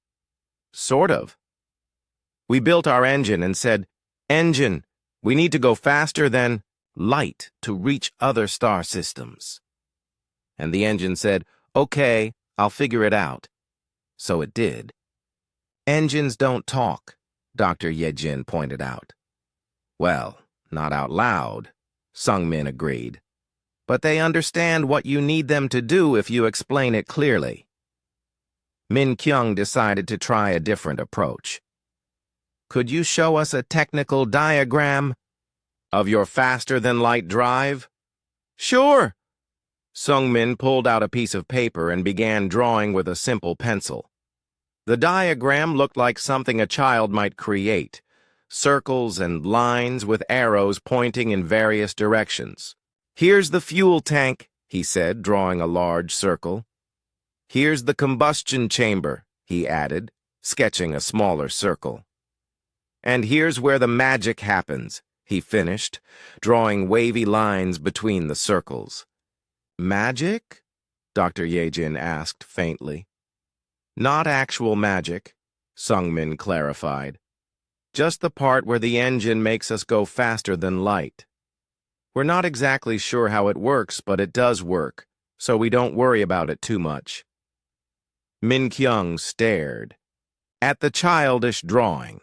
"Sort of. We built our engine and said, 'Engine, We need to go faster than light to reach other star systems. And the engine said, "Okay, I'll figure it out." So it did. Engines don't talk, Dr. Yejin pointed out. Well, not out loud, Sungmin agreed. But they understand what you need them to do if you explain it clearly. Min Kyung decided to try a different approach. Could you show us a technical diagram of your faster-than-light drive? Sure. Sungmin pulled out a piece of paper and began drawing with a simple pencil. The diagram looked like something a child might create, circles and lines with arrows pointing in various directions. Here's the fuel tank, he said, drawing a large circle. Here's the combustion chamber, he added, sketching a smaller circle. And here's where the magic happens, he finished, drawing wavy lines between the circles. Magic? Dr. Yejin asked faintly. Not actual magic, Sungmin clarified. Just the part where the engine makes us go faster than light. We're not exactly sure how it works, but it does work, so we don't worry about it too much. Min Kyung stared at the childish drawing.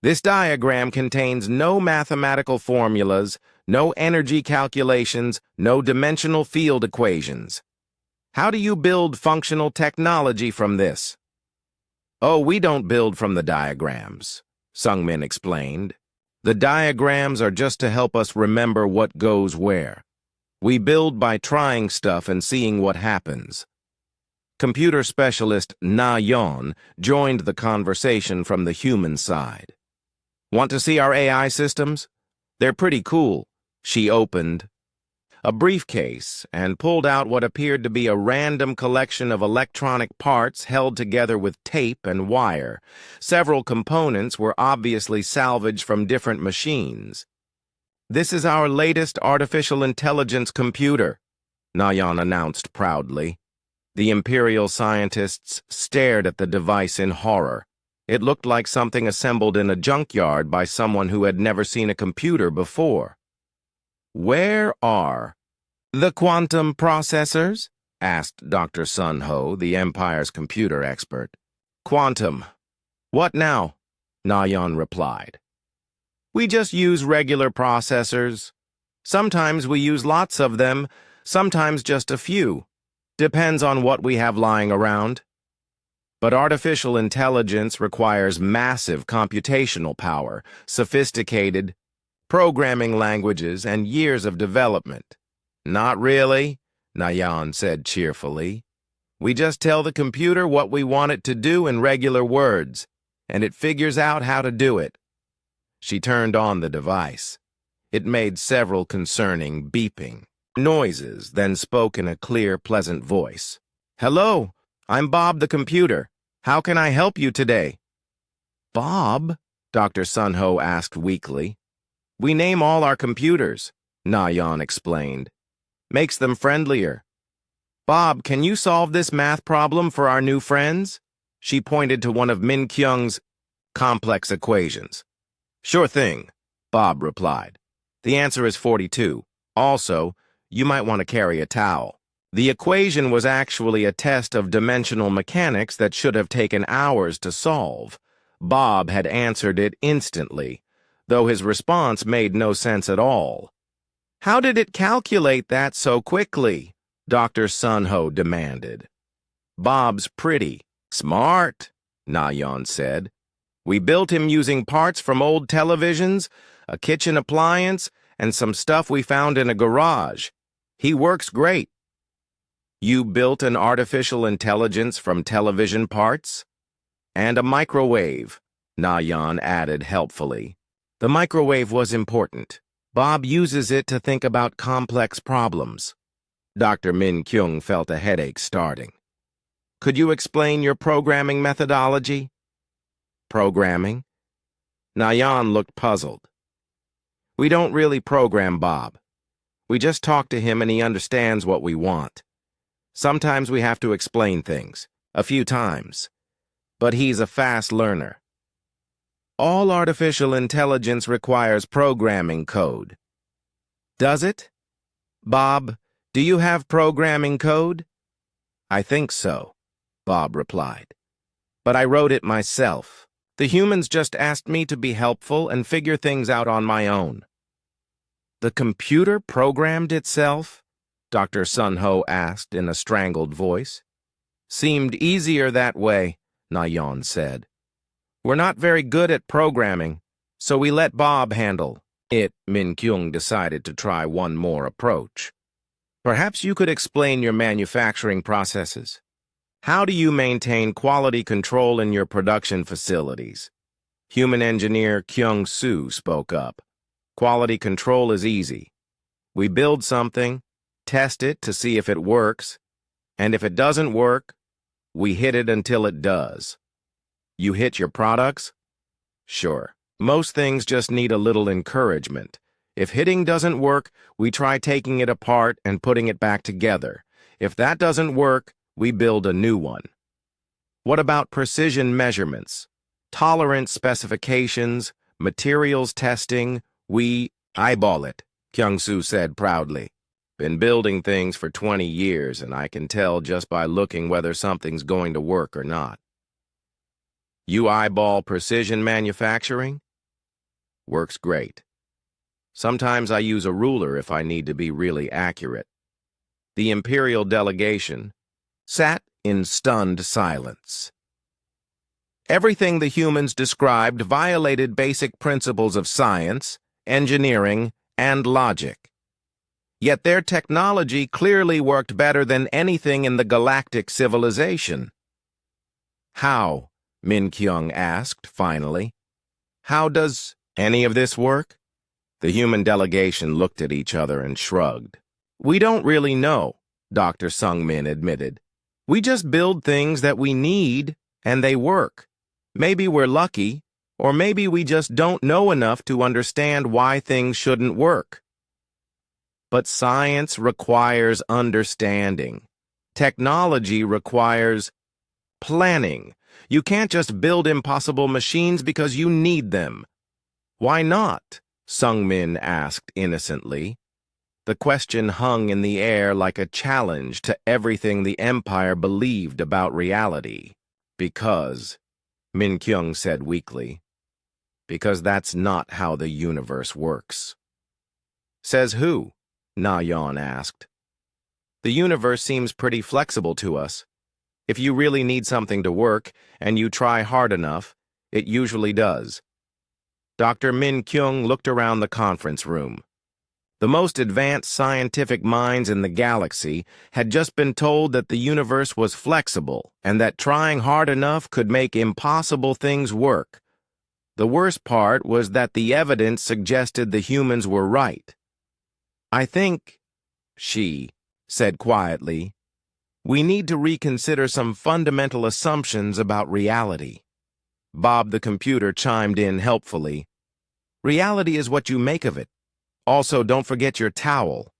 This diagram contains no mathematical formulas, no energy calculations, no dimensional field equations. How do you build functional technology from this? Oh, we don't build from the diagrams, Sungmin explained. The diagrams are just to help us remember what goes where. We build by trying stuff and seeing what happens. Computer specialist Na Yeon joined the conversation from the human side. Want to see our AI systems? They're pretty cool. She opened a briefcase and pulled out what appeared to be a random collection of electronic parts held together with tape and wire. Several components were obviously salvaged from different machines. This is our latest artificial intelligence computer, Nayan announced proudly. The Imperial scientists stared at the device in horror. It looked like something assembled in a junkyard by someone who had never seen a computer before. Where are the quantum processors? Asked Dr. Sun Ho, the Empire's computer expert. Quantum. What now? Nayan replied. We just use regular processors. Sometimes we use lots of them, sometimes just a few. Depends on what we have lying around. But artificial intelligence requires massive computational power, sophisticated programming languages, and years of development. Not really, Nayan said cheerfully. We just tell the computer what we want it to do in regular words, and it figures out how to do it. She turned on the device. It made several concerning beeping noises, then spoke in a clear, pleasant voice. Hello, I'm Bob the computer. How can I help you today? Bob? Dr. Sun Ho asked weakly. We name all our computers, Nayan explained. Makes them friendlier. Bob, can you solve this math problem for our new friends? She pointed to one of Min Kyung's complex equations. Sure thing, Bob replied. The answer is 42. Also, you might want to carry a towel. The equation was actually a test of dimensional mechanics that should have taken hours to solve. Bob had answered it instantly, though his response made no sense at all. How did it calculate that so quickly? Dr. Sun Ho demanded. Bob's pretty smart, Nayan said. We built him using parts from old televisions, a kitchen appliance, and some stuff we found in a garage. He works great. You built an artificial intelligence from television parts? And a microwave, Nayan added helpfully. The microwave was important. Bob uses it to think about complex problems. Dr. Min Kyung felt a headache starting. Could you explain your programming methodology? Programming? Nayan looked puzzled. We don't really program Bob. We just talk to him and he understands what we want. Sometimes we have to explain things, a few times. But he's a fast learner. All artificial intelligence requires programming code. Does it? Bob, do you have programming code? I think so, Bob replied. But I wrote it myself. The humans just asked me to be helpful and figure things out on my own. The computer programmed itself? Dr. Sun Ho asked in a strangled voice. Seemed easier that way, Nayeon said. We're not very good at programming, so we let Bob handle it. Min Kyung decided to try one more approach. Perhaps you could explain your manufacturing processes. How do you maintain quality control in your production facilities? Human engineer Kyung Soo spoke up. Quality control is easy. We build something, test it to see if it works, and if it doesn't work, we hit it until it does. You hit your products? Sure. Most things just need a little encouragement. If hitting doesn't work, we try taking it apart and putting it back together. If that doesn't work, we build a new one. What about precision measurements? Tolerance specifications, materials testing? We eyeball it, Kyung-soo said proudly. Been building things for 20 years, and I can tell just by looking whether something's going to work or not. You eyeball precision manufacturing? Works great. Sometimes I use a ruler if I need to be really accurate. The Imperial delegation sat in stunned silence. Everything the humans described violated basic principles of science, engineering, and logic. Yet their technology clearly worked better than anything in the galactic civilization. How? Min Kyung asked, finally. How does any of this work? The human delegation looked at each other and shrugged. We don't really know, Dr. Sung-min admitted. We just build things that we need, and they work. Maybe we're lucky, or maybe we just don't know enough to understand why things shouldn't work. But science requires understanding. Technology requires planning. You can't just build impossible machines because you need them. Why not? Sung-min asked innocently. The question hung in the air like a challenge to everything the Empire believed about reality. Because, Min Kyung said weakly, because that's not how the universe works. Says who? Nayeon asked. The universe seems pretty flexible to us. If you really need something to work, and you try hard enough, it usually does. Dr. Min Kyung looked around the conference room. The most advanced scientific minds in the galaxy had just been told that the universe was flexible and that trying hard enough could make impossible things work. The worst part was that the evidence suggested the humans were right. I think, she said quietly, we need to reconsider some fundamental assumptions about reality. Bob the computer chimed in helpfully. Reality is what you make of it. Also, don't forget your towel.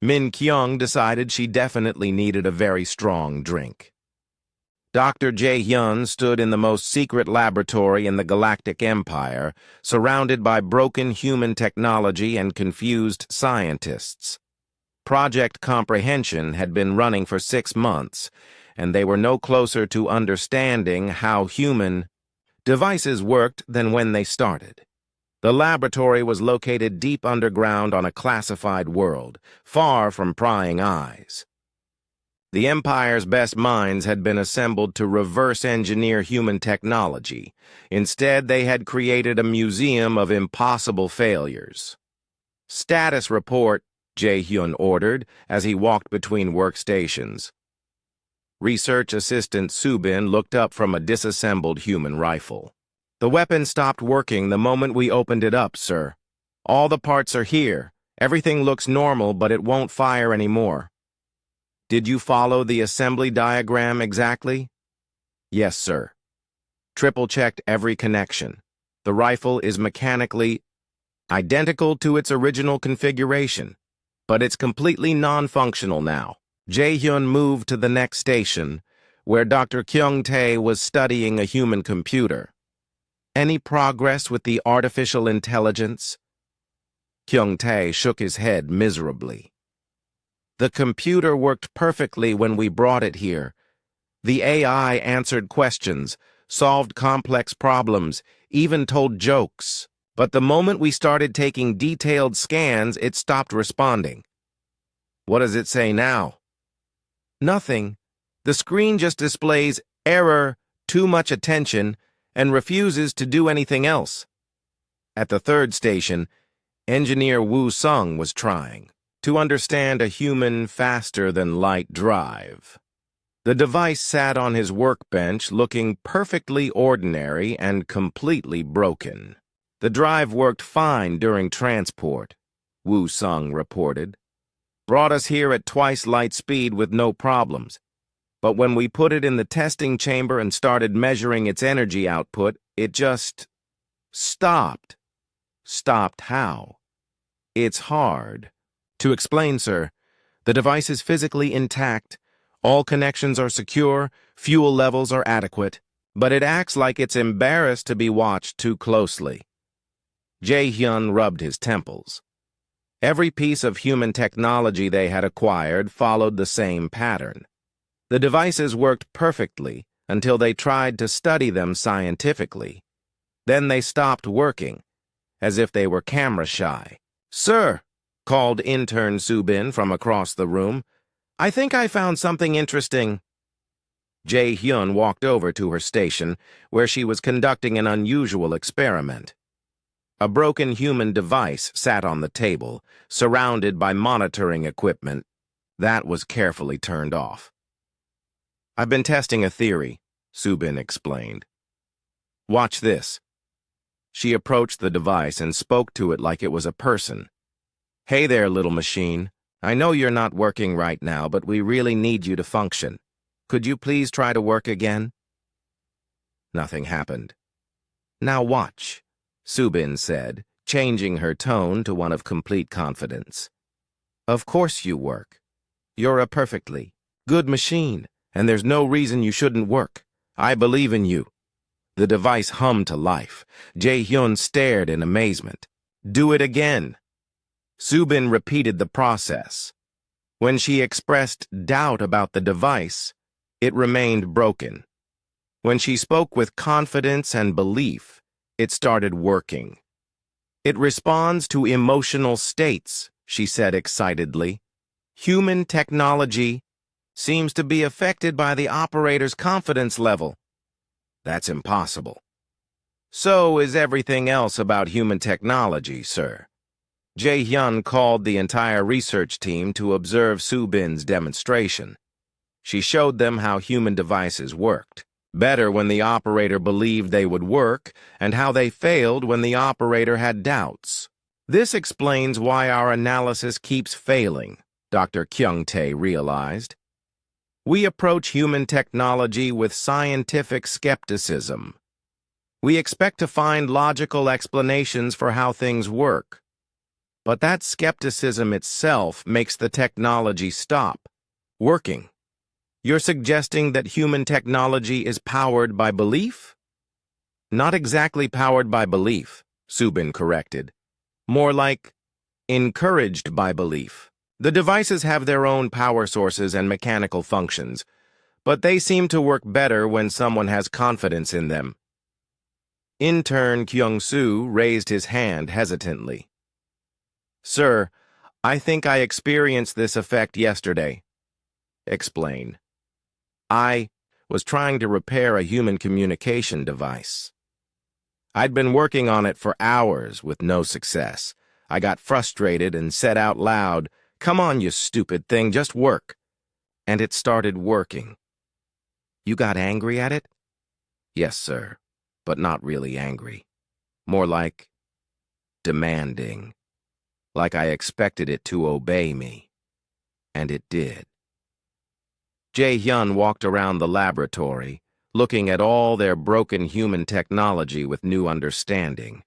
Min Kyung decided she definitely needed a very strong drink. Dr. Jae-hyun stood in the most secret laboratory in the Galactic Empire, surrounded by broken human technology and confused scientists. Project Comprehension had been running for 6 months, and they were no closer to understanding how human devices worked than when they started. The laboratory was located deep underground on a classified world, far from prying eyes. The Empire's best minds had been assembled to reverse-engineer human technology. Instead, they had created a museum of impossible failures. Status report, Jae-hyun ordered as he walked between workstations. Research Assistant Subin looked up from a disassembled human rifle. The weapon stopped working the moment we opened it up, sir. All the parts are here. Everything looks normal, but it won't fire anymore. Did you follow the assembly diagram exactly? Yes, sir. Triple-checked every connection. The rifle is mechanically identical to its original configuration, but it's completely non-functional now. Jae-hyun moved to the next station, where Dr. Kyung-tae was studying a human computer. Any progress with the artificial intelligence? Kyung-tae shook his head miserably. The computer worked perfectly when we brought it here. The AI answered questions, solved complex problems, even told jokes. But the moment we started taking detailed scans, it stopped responding. What does it say now? Nothing. The screen just displays error, too much attention, and refuses to do anything else. At the third station, Engineer Woo Sung was trying to understand a human faster-than-light drive. The device sat on his workbench looking perfectly ordinary and completely broken. The drive worked fine during transport, Woo Sung reported. Brought us here at twice light speed with no problems. But when we put it in the testing chamber and started measuring its energy output, it just stopped. Stopped how? It's hard to explain, sir. The device is physically intact. All connections are secure, fuel levels are adequate, but it acts like it's embarrassed to be watched too closely. Jae-hyun rubbed his temples. Every piece of human technology they had acquired followed the same pattern. The devices worked perfectly until they tried to study them scientifically. Then they stopped working, as if they were camera shy. "Sir," called intern Subin from across the room, "I think I found something interesting." Jae-hyun walked over to her station, where she was conducting an unusual experiment. A broken human device sat on the table, surrounded by monitoring equipment. That was carefully turned off. "I've been testing a theory," Subin explained. "Watch this." She approached the device and spoke to it like it was a person. "Hey there, little machine. I know you're not working right now, but we really need you to function. Could you please try to work again?" Nothing happened. "Now watch," Subin said, changing her tone to one of complete confidence. "Of course you work. You're a perfectly good machine, and there's no reason you shouldn't work. I believe in you." The device hummed to life. Jae-hyun stared in amazement. "Do it again." Subin repeated the process. When she expressed doubt about the device, it remained broken. When she spoke with confidence and belief, it started working. "It responds to emotional states," she said excitedly. "Human technology seems to be affected by the operator's confidence level." "That's impossible." "So is everything else about human technology, sir." Jae-hyun called the entire research team to observe Subin's demonstration. She showed them how human devices worked, better when the operator believed they would work, and how they failed when the operator had doubts. "This explains why our analysis keeps failing," Dr. Kyung-tae realized. "We approach human technology with scientific skepticism. We expect to find logical explanations for how things work. But that skepticism itself makes the technology stop working. You're suggesting that human technology is powered by belief?" "Not exactly powered by belief," Subin corrected. "More like encouraged by belief. The devices have their own power sources and mechanical functions, but they seem to work better when someone has confidence in them." Intern Kyung-soo raised his hand hesitantly. "Sir, I think I experienced this effect yesterday." "Explain." "I was trying to repair a human communication device. I'd been working on it for hours with no success. I got frustrated and said out loud, 'Come on, you stupid thing, just work.' And it started working." "You got angry at it?" "Yes, sir, but not really angry. More like demanding. Like I expected it to obey me. And it did." Jae-hyun walked around the laboratory, looking at all their broken human technology with new understanding.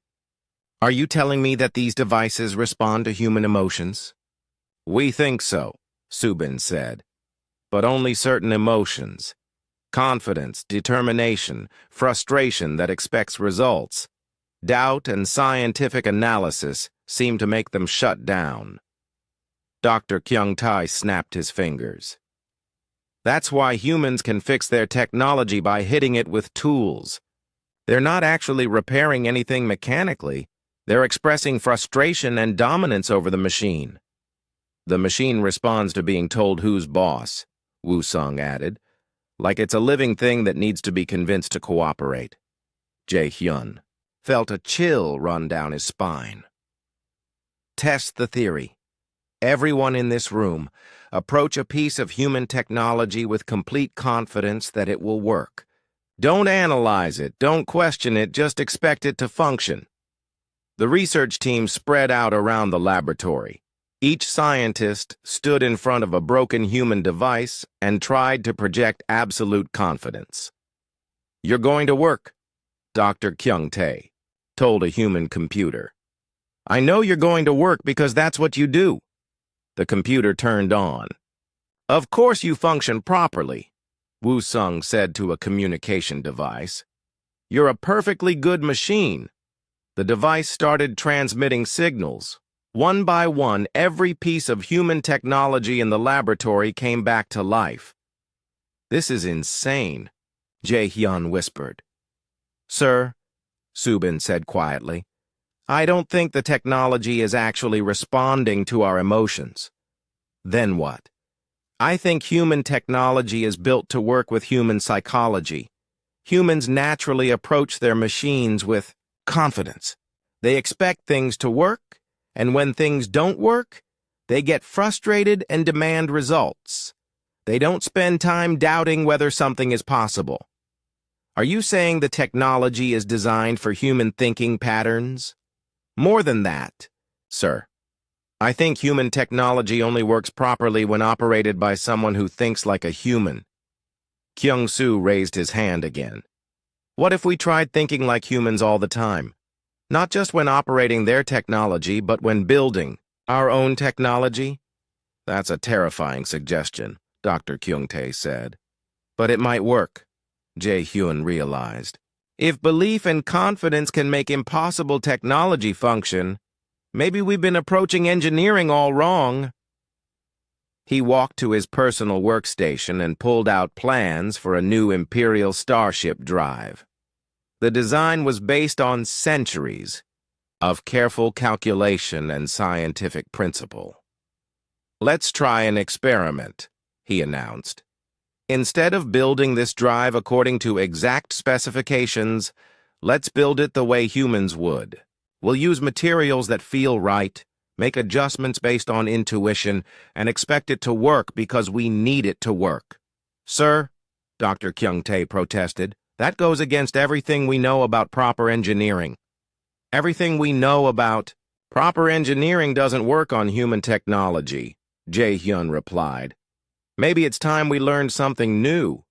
"Are you telling me that these devices respond to human emotions?" "We think so," Subin said. "But only certain emotions. Confidence, determination, frustration that expects results. Doubt and scientific analysis seem to make them shut down. Dr. Kyung-tae snapped his fingers. That's why humans can fix their technology by hitting it with tools. They're not actually repairing anything mechanically. They're expressing frustration and dominance over the machine. The machine responds to being told who's boss, Woo-sung added, like it's a living thing that needs to be convinced to cooperate. Jae-hyun felt a chill run down his spine. Test the theory. Everyone in this room, approach a piece of human technology with complete confidence that it will work. Don't analyze it, don't question it, just expect it to function. The research team spread out around the laboratory. Each scientist stood in front of a broken human device and tried to project absolute confidence. "You're going to work," Dr. Kyung-tae told a human computer. "I know you're going to work because that's what you do." The computer turned on. "Of course you function properly," Woo-sung said to a communication device. "You're a perfectly good machine." The device started transmitting signals. One by one, every piece of human technology in the laboratory came back to life. "This is insane," Jae-hyun whispered. "Sir," Subin said quietly, "I don't think the technology is actually responding to our emotions." "Then what?" "I think human technology is built to work with human psychology. Humans naturally approach their machines with confidence. They expect things to work, and when things don't work, they get frustrated and demand results. They don't spend time doubting whether something is possible." "Are you saying the technology is designed for human thinking patterns?" "More than that, sir. I think human technology only works properly when operated by someone who thinks like a human." Kyung-soo raised his hand again. "What if we tried thinking like humans all the time? Not just when operating their technology, but when building our own technology?" "That's a terrifying suggestion," Dr. Kyung-tae said. "But it might work," Jae-hyun realized. "If belief and confidence can make impossible technology function, maybe we've been approaching engineering all wrong." He walked to his personal workstation and pulled out plans for a new Imperial starship drive. The design was based on centuries of careful calculation and scientific principle. "Let's try an experiment," he announced. "Instead of building this drive according to exact specifications, let's build it the way humans would. We'll use materials that feel right, make adjustments based on intuition, and expect it to work because we need it to work." "Sir," Dr. Kyung-tae protested, "that goes against everything we know about proper engineering." "Everything we know about proper engineering doesn't work on human technology," Jae-hyun replied. "Maybe it's time we learned something new."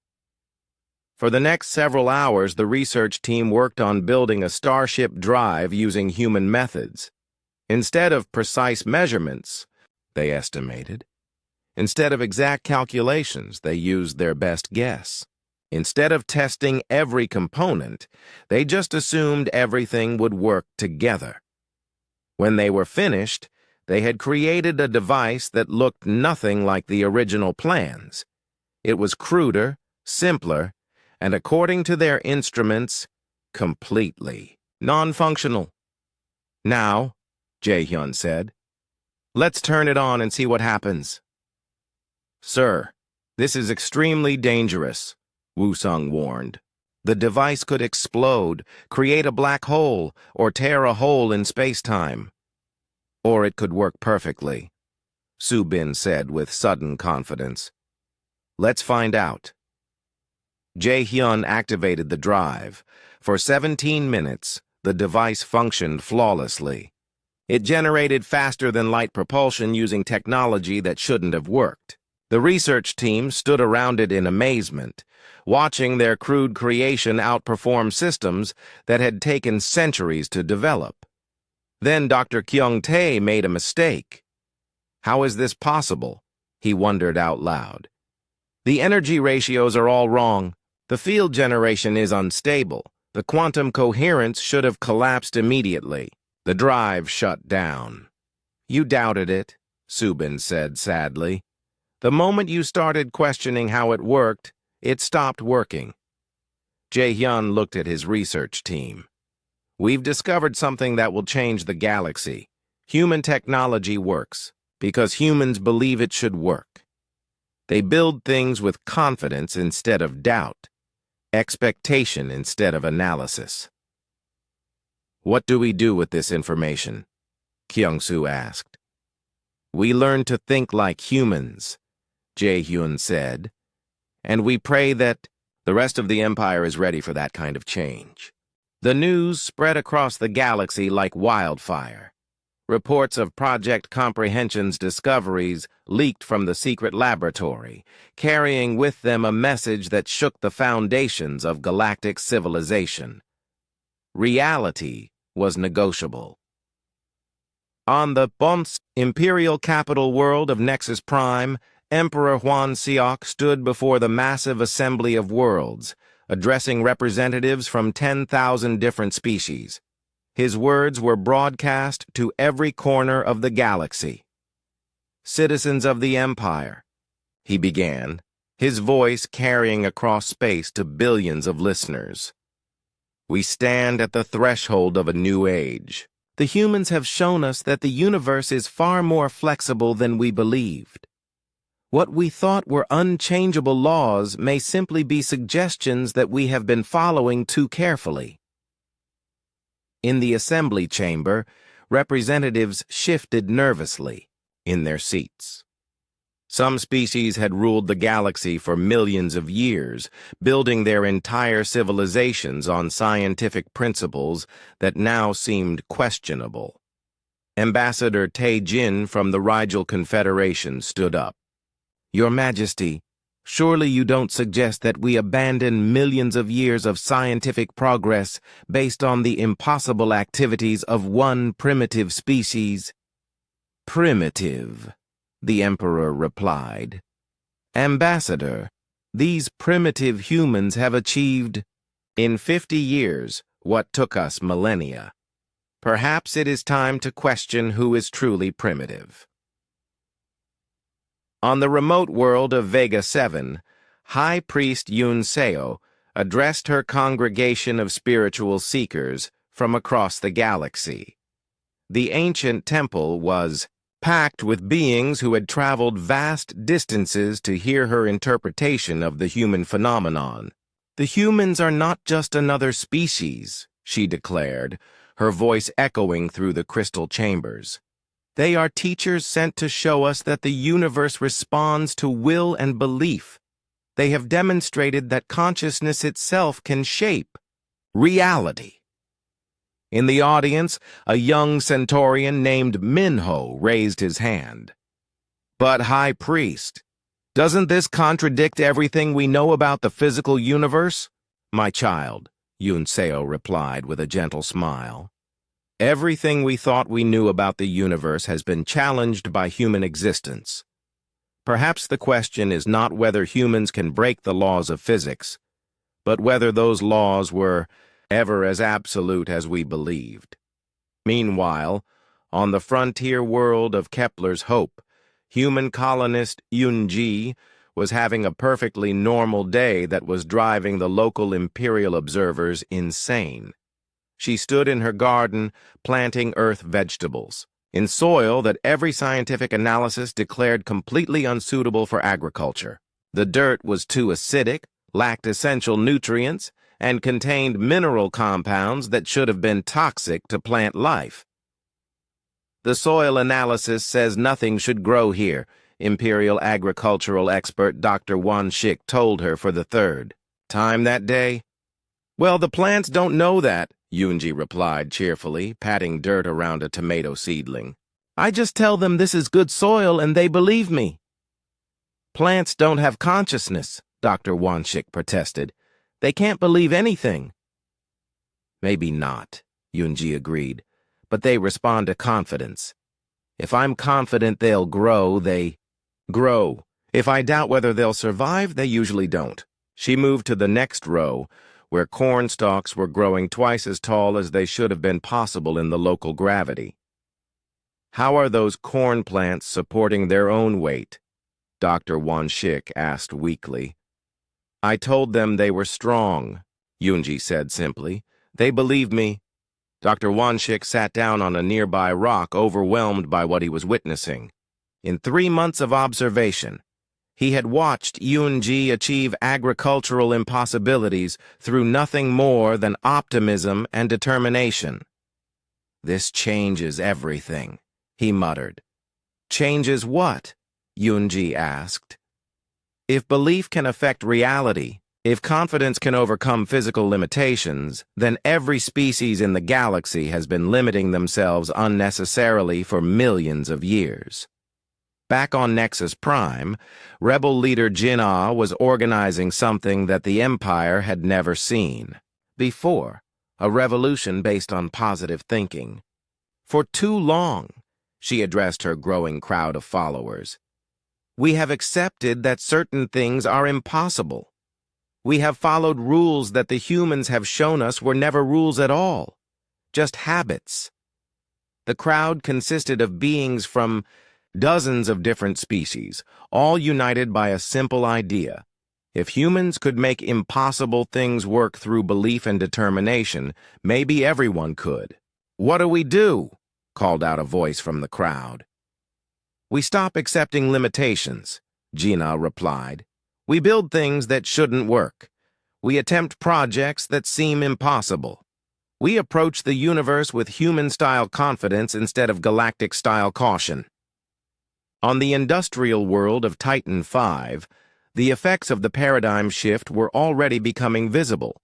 For the next several hours, the research team worked on building a starship drive using human methods. Instead of precise measurements, they estimated. Instead of exact calculations, they used their best guess. Instead of testing every component, they just assumed everything would work together. When they were finished, they had created a device that looked nothing like the original plans. It was cruder, simpler, and according to their instruments, completely non-functional. "Now," Jae-hyun said, "let's turn it on and see what happens." "Sir, this is extremely dangerous," Woo-sung warned. "The device could explode, create a black hole, or tear a hole in space-time. Or it could work perfectly," Subin said with sudden confidence. "Let's find out." Jae-hyun activated the drive. For 17 minutes, the device functioned flawlessly. It generated faster-than-light propulsion using technology that shouldn't have worked. The research team stood around it in amazement, watching their crude creation outperform systems that had taken centuries to develop. Then Dr. Kyung-tae made a mistake. "How is this possible?" he wondered out loud. "The energy ratios are all wrong," The field generation is unstable. The quantum coherence should have collapsed immediately. The drive shut down. You doubted it, Subin said sadly. The moment you started questioning how it worked, it stopped working. Jae-hyun looked at his research team. We've discovered something that will change the galaxy. Human technology works because humans believe it should work. They build things with confidence instead of doubt, expectation instead of analysis. What do we do with this information? Kyung-soo asked. We learn to think like humans, Jae-hyun said, and we pray that the rest of the Empire is ready for that kind of change. The news spread across the galaxy like wildfire. Reports of Project Comprehension's discoveries leaked from the secret laboratory, carrying with them a message that shook the foundations of galactic civilization. Reality was negotiable. On the Bons imperial capital world of Nexus Prime, Emperor Hwan Seok stood before the massive assembly of worlds, addressing representatives from 10,000 different species. His words were broadcast to every corner of the galaxy. Citizens of the Empire, he began, his voice carrying across space to billions of listeners. We stand at the threshold of a new age. The humans have shown us that the universe is far more flexible than we believed. What we thought were unchangeable laws may simply be suggestions that we have been following too carefully. In the assembly chamber, representatives shifted nervously in their seats. Some species had ruled the galaxy for millions of years, building their entire civilizations on scientific principles that now seemed questionable. Ambassador Tae-jin from the Rigel Confederation stood up. Your Majesty, surely you don't suggest that we abandon millions of years of scientific progress based on the impossible activities of one primitive species? Primitive, the Emperor replied. Ambassador, these primitive humans have achieved, in 50 years, what took us millennia. Perhaps it is time to question who is truly primitive. On the remote world of Vega 7, High Priest Yoon Seo addressed her congregation of spiritual seekers from across the galaxy. The ancient temple was packed with beings who had traveled vast distances to hear her interpretation of the human phenomenon. The humans are not just another species, she declared, her voice echoing through the crystal chambers. They are teachers sent to show us that the universe responds to will and belief. They have demonstrated that consciousness itself can shape reality. In the audience, a young Centaurian named Minho raised his hand. But, High Priest, doesn't this contradict everything we know about the physical universe? My child, Yoon Seo replied with a gentle smile. Everything we thought we knew about the universe has been challenged by human existence. Perhaps the question is not whether humans can break the laws of physics, but whether those laws were ever as absolute as we believed. Meanwhile, on the frontier world of Kepler's Hope, human colonist Yoon-ji was having a perfectly normal day that was driving the local imperial observers insane. She stood in her garden, planting earth vegetables, in soil that every scientific analysis declared completely unsuitable for agriculture. The dirt was too acidic, lacked essential nutrients, and contained mineral compounds that should have been toxic to plant life. The soil analysis says nothing should grow here, Imperial agricultural expert Dr. Won-shik told her for the third time that day. Well, the plants don't know that, Yoon-ji replied cheerfully, patting dirt around a tomato seedling. I just tell them this is good soil and they believe me. Plants don't have consciousness, Dr. Won-shik protested. They can't believe anything. Maybe not, Yoon-ji agreed, but they respond to confidence. If I'm confident they'll grow, they grow. If I doubt whether they'll survive, they usually don't. She moved to the next row, where corn stalks were growing twice as tall as they should have been possible in the local gravity. "How are those corn plants supporting their own weight?" Dr. Wanshik asked weakly. "I told them they were strong," Yunji said simply. "They believed me." Dr. Wanshik sat down on a nearby rock, overwhelmed by what he was witnessing. In 3 months of observation, he had watched Yunji achieve agricultural impossibilities through nothing more than optimism and determination. "This changes everything," he muttered. "Changes what?" Yunji asked. "If belief can affect reality, if confidence can overcome physical limitations, then every species in the galaxy has been limiting themselves unnecessarily for millions of years." Back on Nexus Prime, rebel leader Jinnah was organizing something that the Empire had never seen before, a revolution based on positive thinking. "For too long," she addressed her growing crowd of followers, "we have accepted that certain things are impossible. We have followed rules that the humans have shown us were never rules at all, just habits." The crowd consisted of beings from dozens of different species, all united by a simple idea. If humans could make impossible things work through belief and determination, maybe everyone could. "What do we do?" called out a voice from the crowd. "We stop accepting limitations," Jinnah replied. "We build things that shouldn't work. We attempt projects that seem impossible. We approach the universe with human-style confidence instead of galactic-style caution." On the industrial world of Titan V, the effects of the paradigm shift were already becoming visible.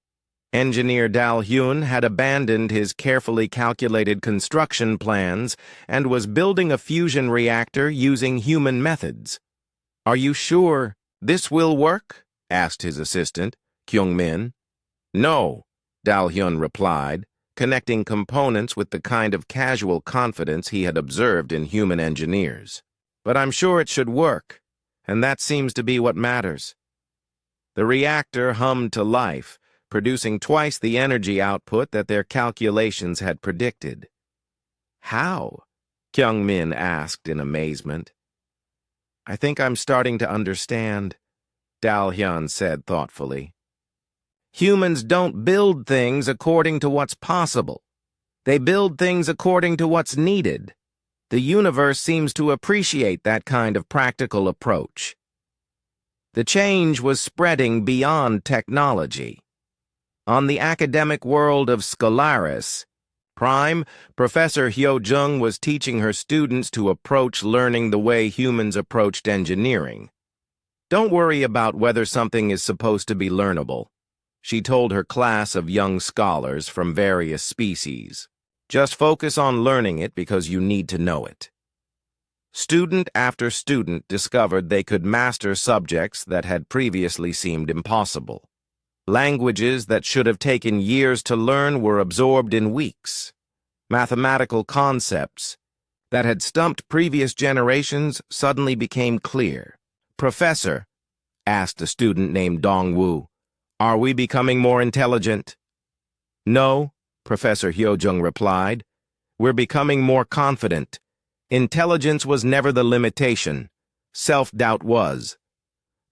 Engineer Dal Hyun had abandoned his carefully calculated construction plans and was building a fusion reactor using human methods. "Are you sure this will work?" asked his assistant, Kyung-min. "No," Dal Hyun replied, connecting components with the kind of casual confidence he had observed in human engineers. "But I'm sure it should work, and that seems to be what matters." The reactor hummed to life, producing twice the energy output that their calculations had predicted. "How?" Kyung-min asked in amazement. "I think I'm starting to understand," Dal Hyun said thoughtfully. "Humans don't build things according to what's possible. They build things according to what's needed. The universe seems to appreciate that kind of practical approach." The change was spreading beyond technology. On the academic world of Scolaris Prime, Professor Hyo-jung was teaching her students to approach learning the way humans approached engineering. "Don't worry about whether something is supposed to be learnable," she told her class of young scholars from various species. "Just focus on learning it because you need to know it." Student after student discovered they could master subjects that had previously seemed impossible. Languages that should have taken years to learn were absorbed in weeks. Mathematical concepts that had stumped previous generations suddenly became clear. "Professor," asked a student named Dongwoo, "are we becoming more intelligent?" "No," Professor Hyo-jung replied. "We're becoming more confident. Intelligence was never the limitation. Self-doubt was.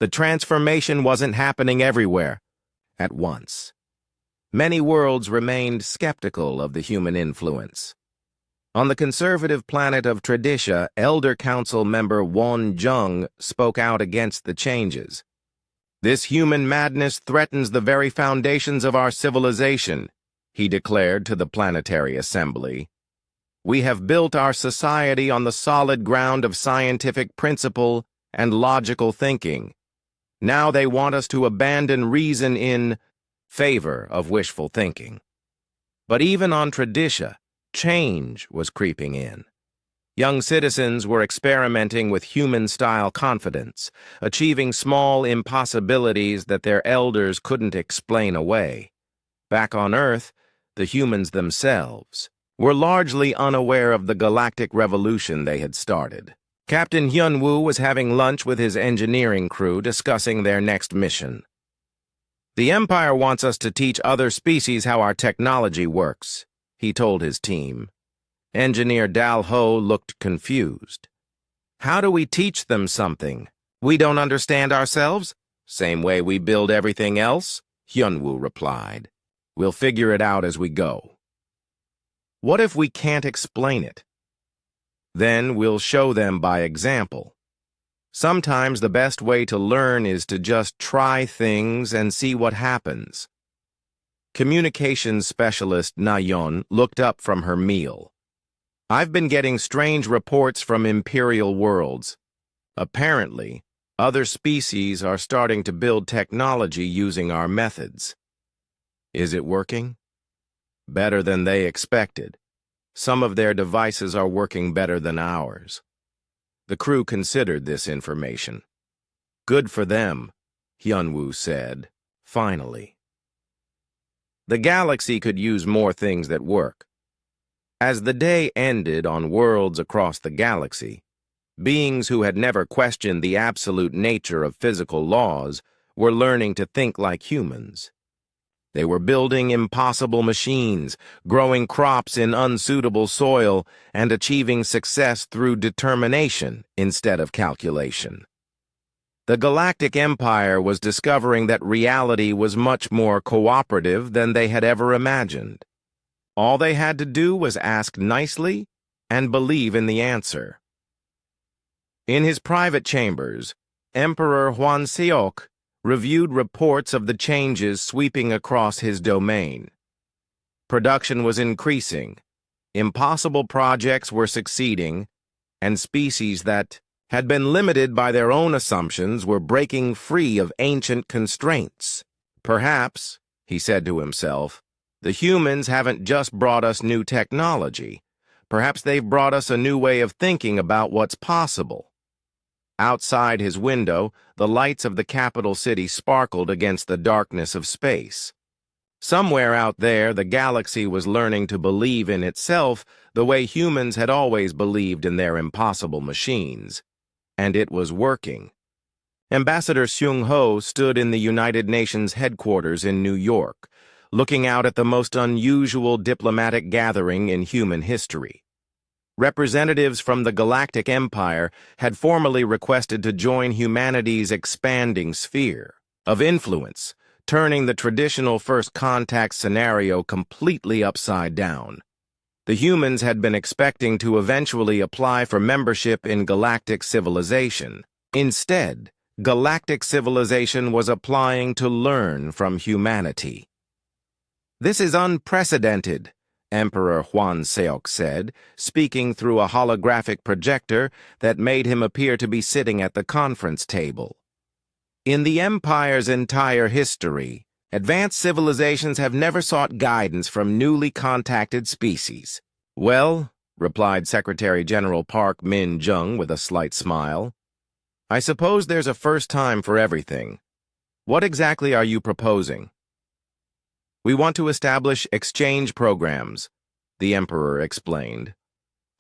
The transformation wasn't happening everywhere at once." Many worlds remained skeptical of the human influence. On the conservative planet of Traditia, Elder Council member Won Jung spoke out against the changes. "This human madness threatens the very foundations of our civilization," he declared to the planetary assembly. "We have built our society on the solid ground of scientific principle and logical thinking. Now they want us to abandon reason in favor of wishful thinking." But even on Traditia, change was creeping in. Young citizens were experimenting with human-style confidence, achieving small impossibilities that their elders couldn't explain away. Back on Earth, the humans themselves were largely unaware of the galactic revolution they had started. Captain Hyunwoo was having lunch with his engineering crew discussing their next mission. The Empire wants us to teach other species how our technology works, he told his team. Engineer Dal Ho looked confused. How do we teach them something? We don't understand ourselves? Same way we build everything else? Hyunwoo replied. We'll figure it out as we go. What if we can't explain it? Then we'll show them by example. Sometimes the best way to learn is to just try things and see what happens. Communications specialist Nayeon looked up from her meal. I've been getting strange reports from Imperial worlds. Apparently, other species are starting to build technology using our methods. Is it working? Better than they expected. Some of their devices are working better than ours. The crew considered this information. Good for them, Hyunwoo said, finally. The galaxy could use more things that work. As the day ended on worlds across the galaxy, beings who had never questioned the absolute nature of physical laws were learning to think like humans. They were building impossible machines, growing crops in unsuitable soil, and achieving success through determination instead of calculation. The Galactic Empire was discovering that reality was much more cooperative than they had ever imagined. All they had to do was ask nicely and believe in the answer. In his private chambers, Emperor Hwanseok reviewed reports of the changes sweeping across his domain. Production was increasing, impossible projects were succeeding, and species that had been limited by their own assumptions were breaking free of ancient constraints. Perhaps, he said to himself, the humans haven't just brought us new technology. Perhaps they've brought us a new way of thinking about what's possible. Outside his window, the lights of the capital city sparkled against the darkness of space. Somewhere out there, the galaxy was learning to believe in itself the way humans had always believed in their impossible machines. And it was working. Ambassador Seung-ho stood in the United Nations headquarters in New York, looking out at the most unusual diplomatic gathering in human history. Representatives from the Galactic Empire had formally requested to join humanity's expanding sphere of influence, turning the traditional first contact scenario completely upside down. The humans had been expecting to eventually apply for membership in galactic civilization. Instead, galactic civilization was applying to learn from humanity. This is unprecedented, Emperor Hwanseok said, speaking through a holographic projector that made him appear to be sitting at the conference table. In the Empire's entire history, advanced civilizations have never sought guidance from newly contacted species. Well, replied Secretary General Park Min-jung with a slight smile, I suppose there's a first time for everything. What exactly are you proposing? We want to establish exchange programs, the Emperor explained.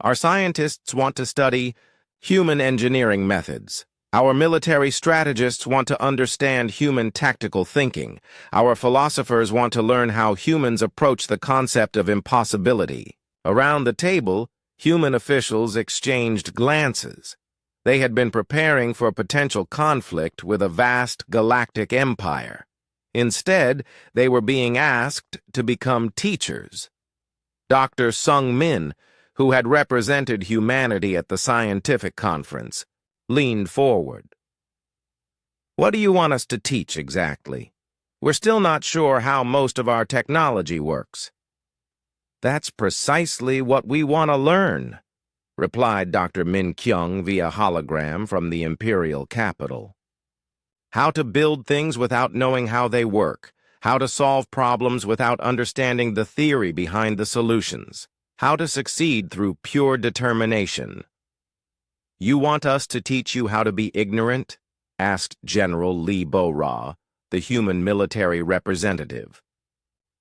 Our scientists want to study human engineering methods. Our military strategists want to understand human tactical thinking. Our philosophers want to learn how humans approach the concept of impossibility. Around the table, human officials exchanged glances. They had been preparing for potential conflict with a vast galactic empire. Instead, they were being asked to become teachers. Dr. Sung Min, who had represented humanity at the scientific conference, leaned forward. What do you want us to teach exactly? We're still not sure how most of our technology works. That's precisely what we want to learn, replied Dr. Min Kyung via hologram from the imperial capital. How to build things without knowing how they work, how to solve problems without understanding the theory behind the solutions, how to succeed through pure determination. You want us to teach you how to be ignorant? Asked General Lee Bo-ra, the human military representative.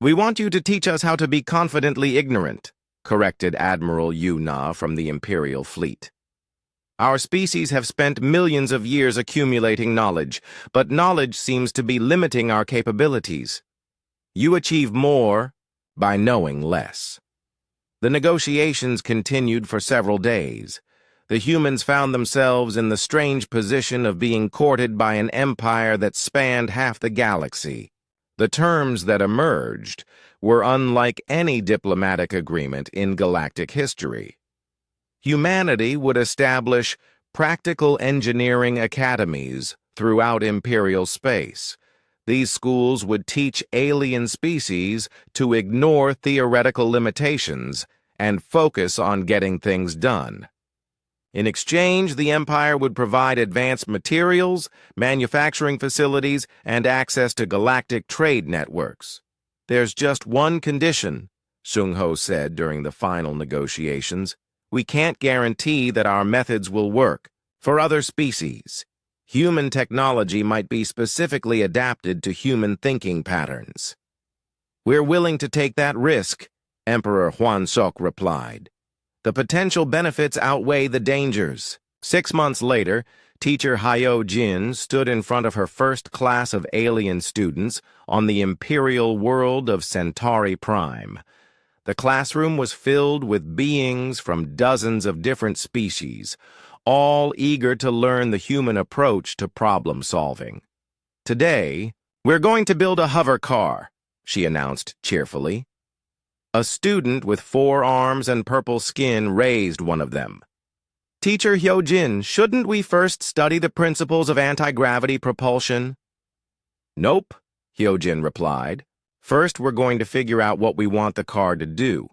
We want you to teach us how to be confidently ignorant, corrected Admiral Yu Na from the Imperial Fleet. Our species have spent millions of years accumulating knowledge, but knowledge seems to be limiting our capabilities. You achieve more by knowing less. The negotiations continued for several days. The humans found themselves in the strange position of being courted by an empire that spanned half the galaxy. The terms that emerged were unlike any diplomatic agreement in galactic history. Humanity would establish practical engineering academies throughout imperial space. These schools would teach alien species to ignore theoretical limitations and focus on getting things done. In exchange, the Empire would provide advanced materials, manufacturing facilities, and access to galactic trade networks. There's just one condition, Sung-Ho said during the final negotiations. We can't guarantee that our methods will work for other species. Human technology might be specifically adapted to human thinking patterns. We're willing to take that risk, Emperor Hwansok replied. The potential benefits outweigh the dangers. 6 months later, teacher Hyo Jin stood in front of her first class of alien students on the imperial world of Centauri Prime. The classroom was filled with beings from dozens of different species, all eager to learn the human approach to problem solving. Today, we're going to build a hover car, she announced cheerfully. A student with 4 arms and purple skin raised one of them. Teacher Hyojin, shouldn't we first study the principles of anti-gravity propulsion? Nope, Hyojin replied. First, we're going to figure out what we want the car to do.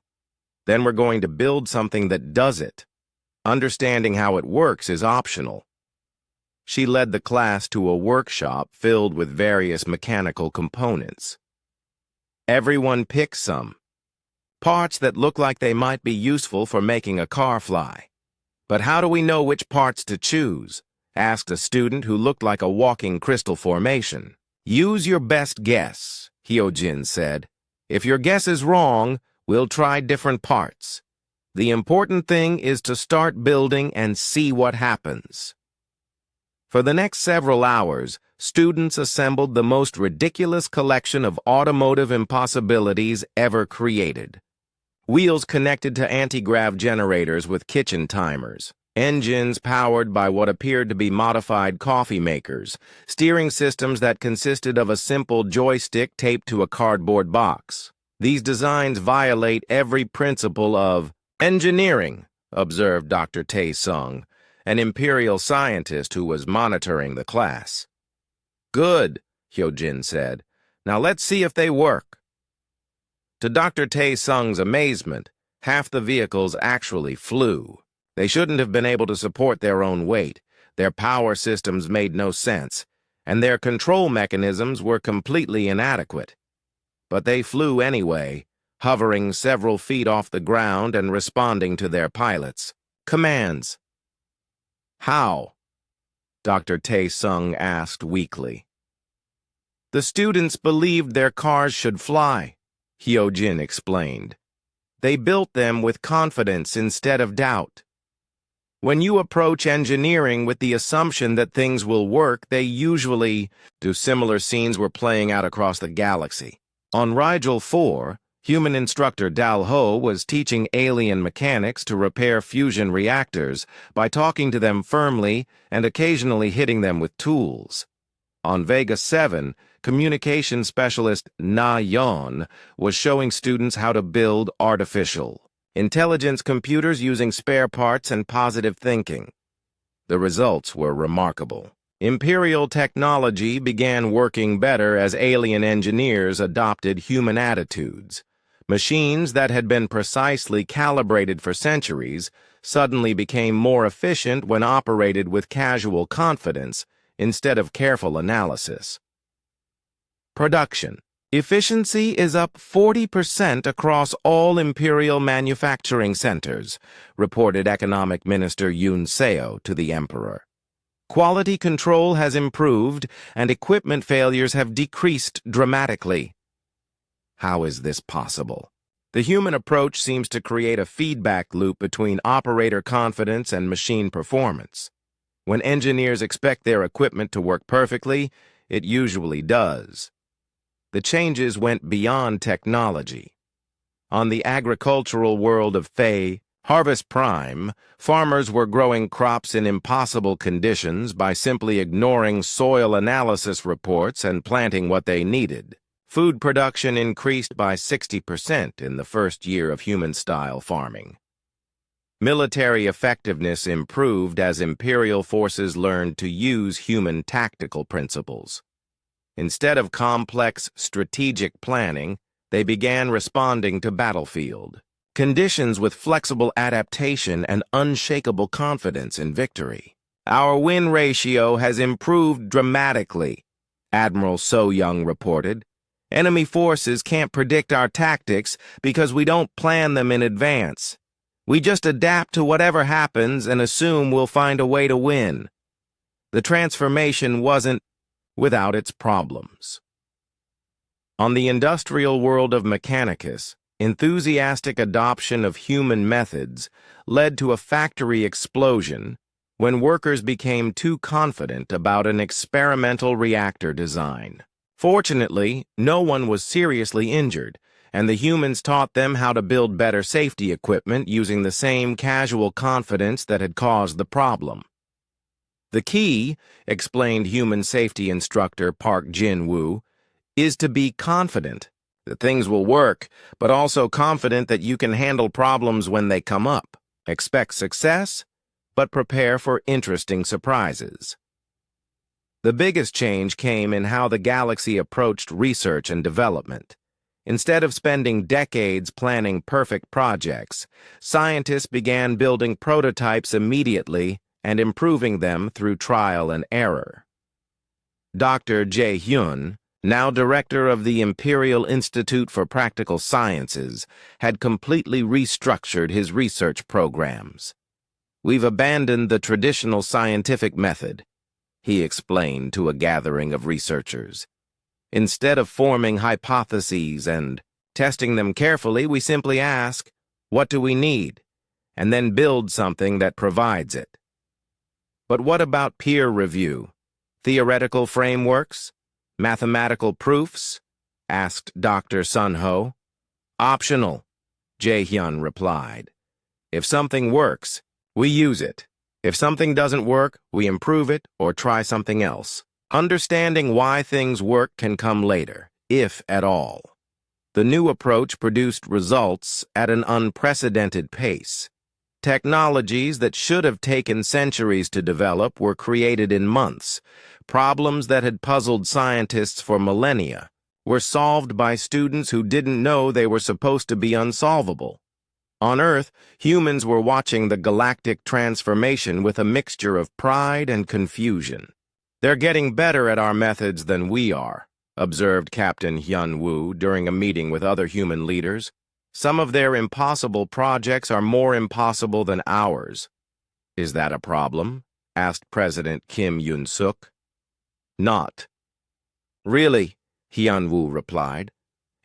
Then we're going to build something that does it. Understanding how it works is optional. She led the class to a workshop filled with various mechanical components. Everyone picked some. Parts that look like they might be useful for making a car fly. But how do we know which parts to choose? Asked a student who looked like a walking crystal formation. Use your best guess, Hyojin said. If your guess is wrong, we'll try different parts. The important thing is to start building and see what happens. For the next several hours, students assembled the most ridiculous collection of automotive impossibilities ever created. Wheels connected to anti-grav generators with kitchen timers, engines powered by what appeared to be modified coffee makers, steering systems that consisted of a simple joystick taped to a cardboard box. These designs violate every principle of engineering, observed Dr. Tae-sung, an imperial scientist who was monitoring the class. Good, Hyojin said. Now let's see if they work. To Dr. Tae-sung's amazement, half the vehicles actually flew. They shouldn't have been able to support their own weight, their power systems made no sense, and their control mechanisms were completely inadequate. But they flew anyway, hovering several feet off the ground and responding to their pilots' commands. How? Dr. Tae-sung asked weakly. The students believed their cars should fly, Hyojin explained. They built them with confidence instead of doubt. When you approach engineering with the assumption that things will work, they usually do. Similar scenes were playing out across the galaxy. On Rigel 4, human instructor Dal Ho was teaching alien mechanics to repair fusion reactors by talking to them firmly and occasionally hitting them with tools. On Vega 7, communication specialist Na Yeon was showing students how to build artificial intelligence computers using spare parts and positive thinking. The results were remarkable. Imperial technology began working better as alien engineers adopted human attitudes. Machines that had been precisely calibrated for centuries suddenly became more efficient when operated with casual confidence instead of careful analysis. Production. Efficiency is up 40% across all imperial manufacturing centers, reported Economic Minister Yoon Seo to the Emperor. Quality control has improved and equipment failures have decreased dramatically. How is this possible? The human approach seems to create a feedback loop between operator confidence and machine performance. When engineers expect their equipment to work perfectly, it usually does. The changes went beyond technology. On the agricultural world of Harvest Prime, farmers were growing crops in impossible conditions by simply ignoring soil analysis reports and planting what they needed. Food production increased by 60% in the first year of human-style farming. Military effectiveness improved as imperial forces learned to use human tactical principles. Instead of complex strategic planning, they began responding to battlefield conditions with flexible adaptation and unshakable confidence in victory. Our win ratio has improved dramatically, Admiral So Young reported. Enemy forces can't predict our tactics because we don't plan them in advance. We just adapt to whatever happens and assume we'll find a way to win. The transformation wasn't without its problems. On the industrial world of Mechanicus, enthusiastic adoption of human methods led to a factory explosion when workers became too confident about an experimental reactor design. Fortunately, no one was seriously injured, and the humans taught them how to build better safety equipment using the same casual confidence that had caused the problem. The key, explained human safety instructor Park Jin-woo, is to be confident that things will work, but also confident that you can handle problems when they come up. Expect success, but prepare for interesting surprises. The biggest change came in how the galaxy approached research and development. Instead of spending decades planning perfect projects, scientists began building prototypes immediately and improving them through trial and error. Dr. Jae-hyun, now director of the Imperial Institute for Practical Sciences, had completely restructured his research programs. "We've abandoned the traditional scientific method," he explained to a gathering of researchers. "Instead of forming hypotheses and testing them carefully, we simply ask, what do we need? And then build something that provides it." But what about peer review? Theoretical frameworks? Mathematical proofs? Asked Dr. Sun-ho. "Optional," Jae-hyun replied. "If something works, we use it. If something doesn't work, we improve it or try something else. Understanding why things work can come later, if at all." The new approach produced results at an unprecedented pace. Technologies that should have taken centuries to develop were created in months. Problems that had puzzled scientists for millennia were solved by students who didn't know they were supposed to be unsolvable. On Earth, humans were watching the galactic transformation with a mixture of pride and confusion. "They're getting better at our methods than we are," observed Captain Hyun-woo during a meeting with other human leaders. "Some of their impossible projects are more impossible than ours." "Is that a problem?" asked President Kim Yoon-suk. "Not." "Really," Hyun-woo replied.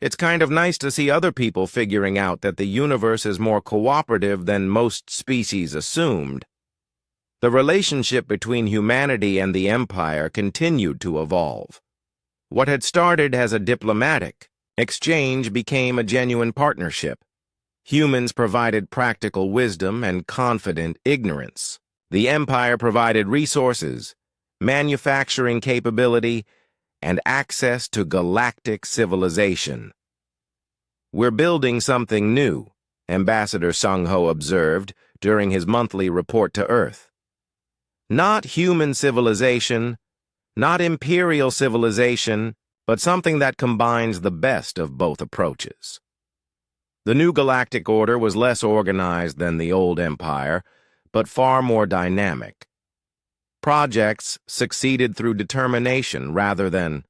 "It's kind of nice to see other people figuring out that the universe is more cooperative than most species assumed." The relationship between humanity and the Empire continued to evolve. What had started as a diplomatic exchange became a genuine partnership. Humans provided practical wisdom and confident ignorance. The Empire provided resources, manufacturing capability, and access to galactic civilization. "We're building something new," Ambassador Sung-ho observed during his monthly report to Earth. "Not human civilization, not imperial civilization, but something that combines the best of both approaches." The new galactic order was less organized than the old empire, but far more dynamic. Projects succeeded through determination rather than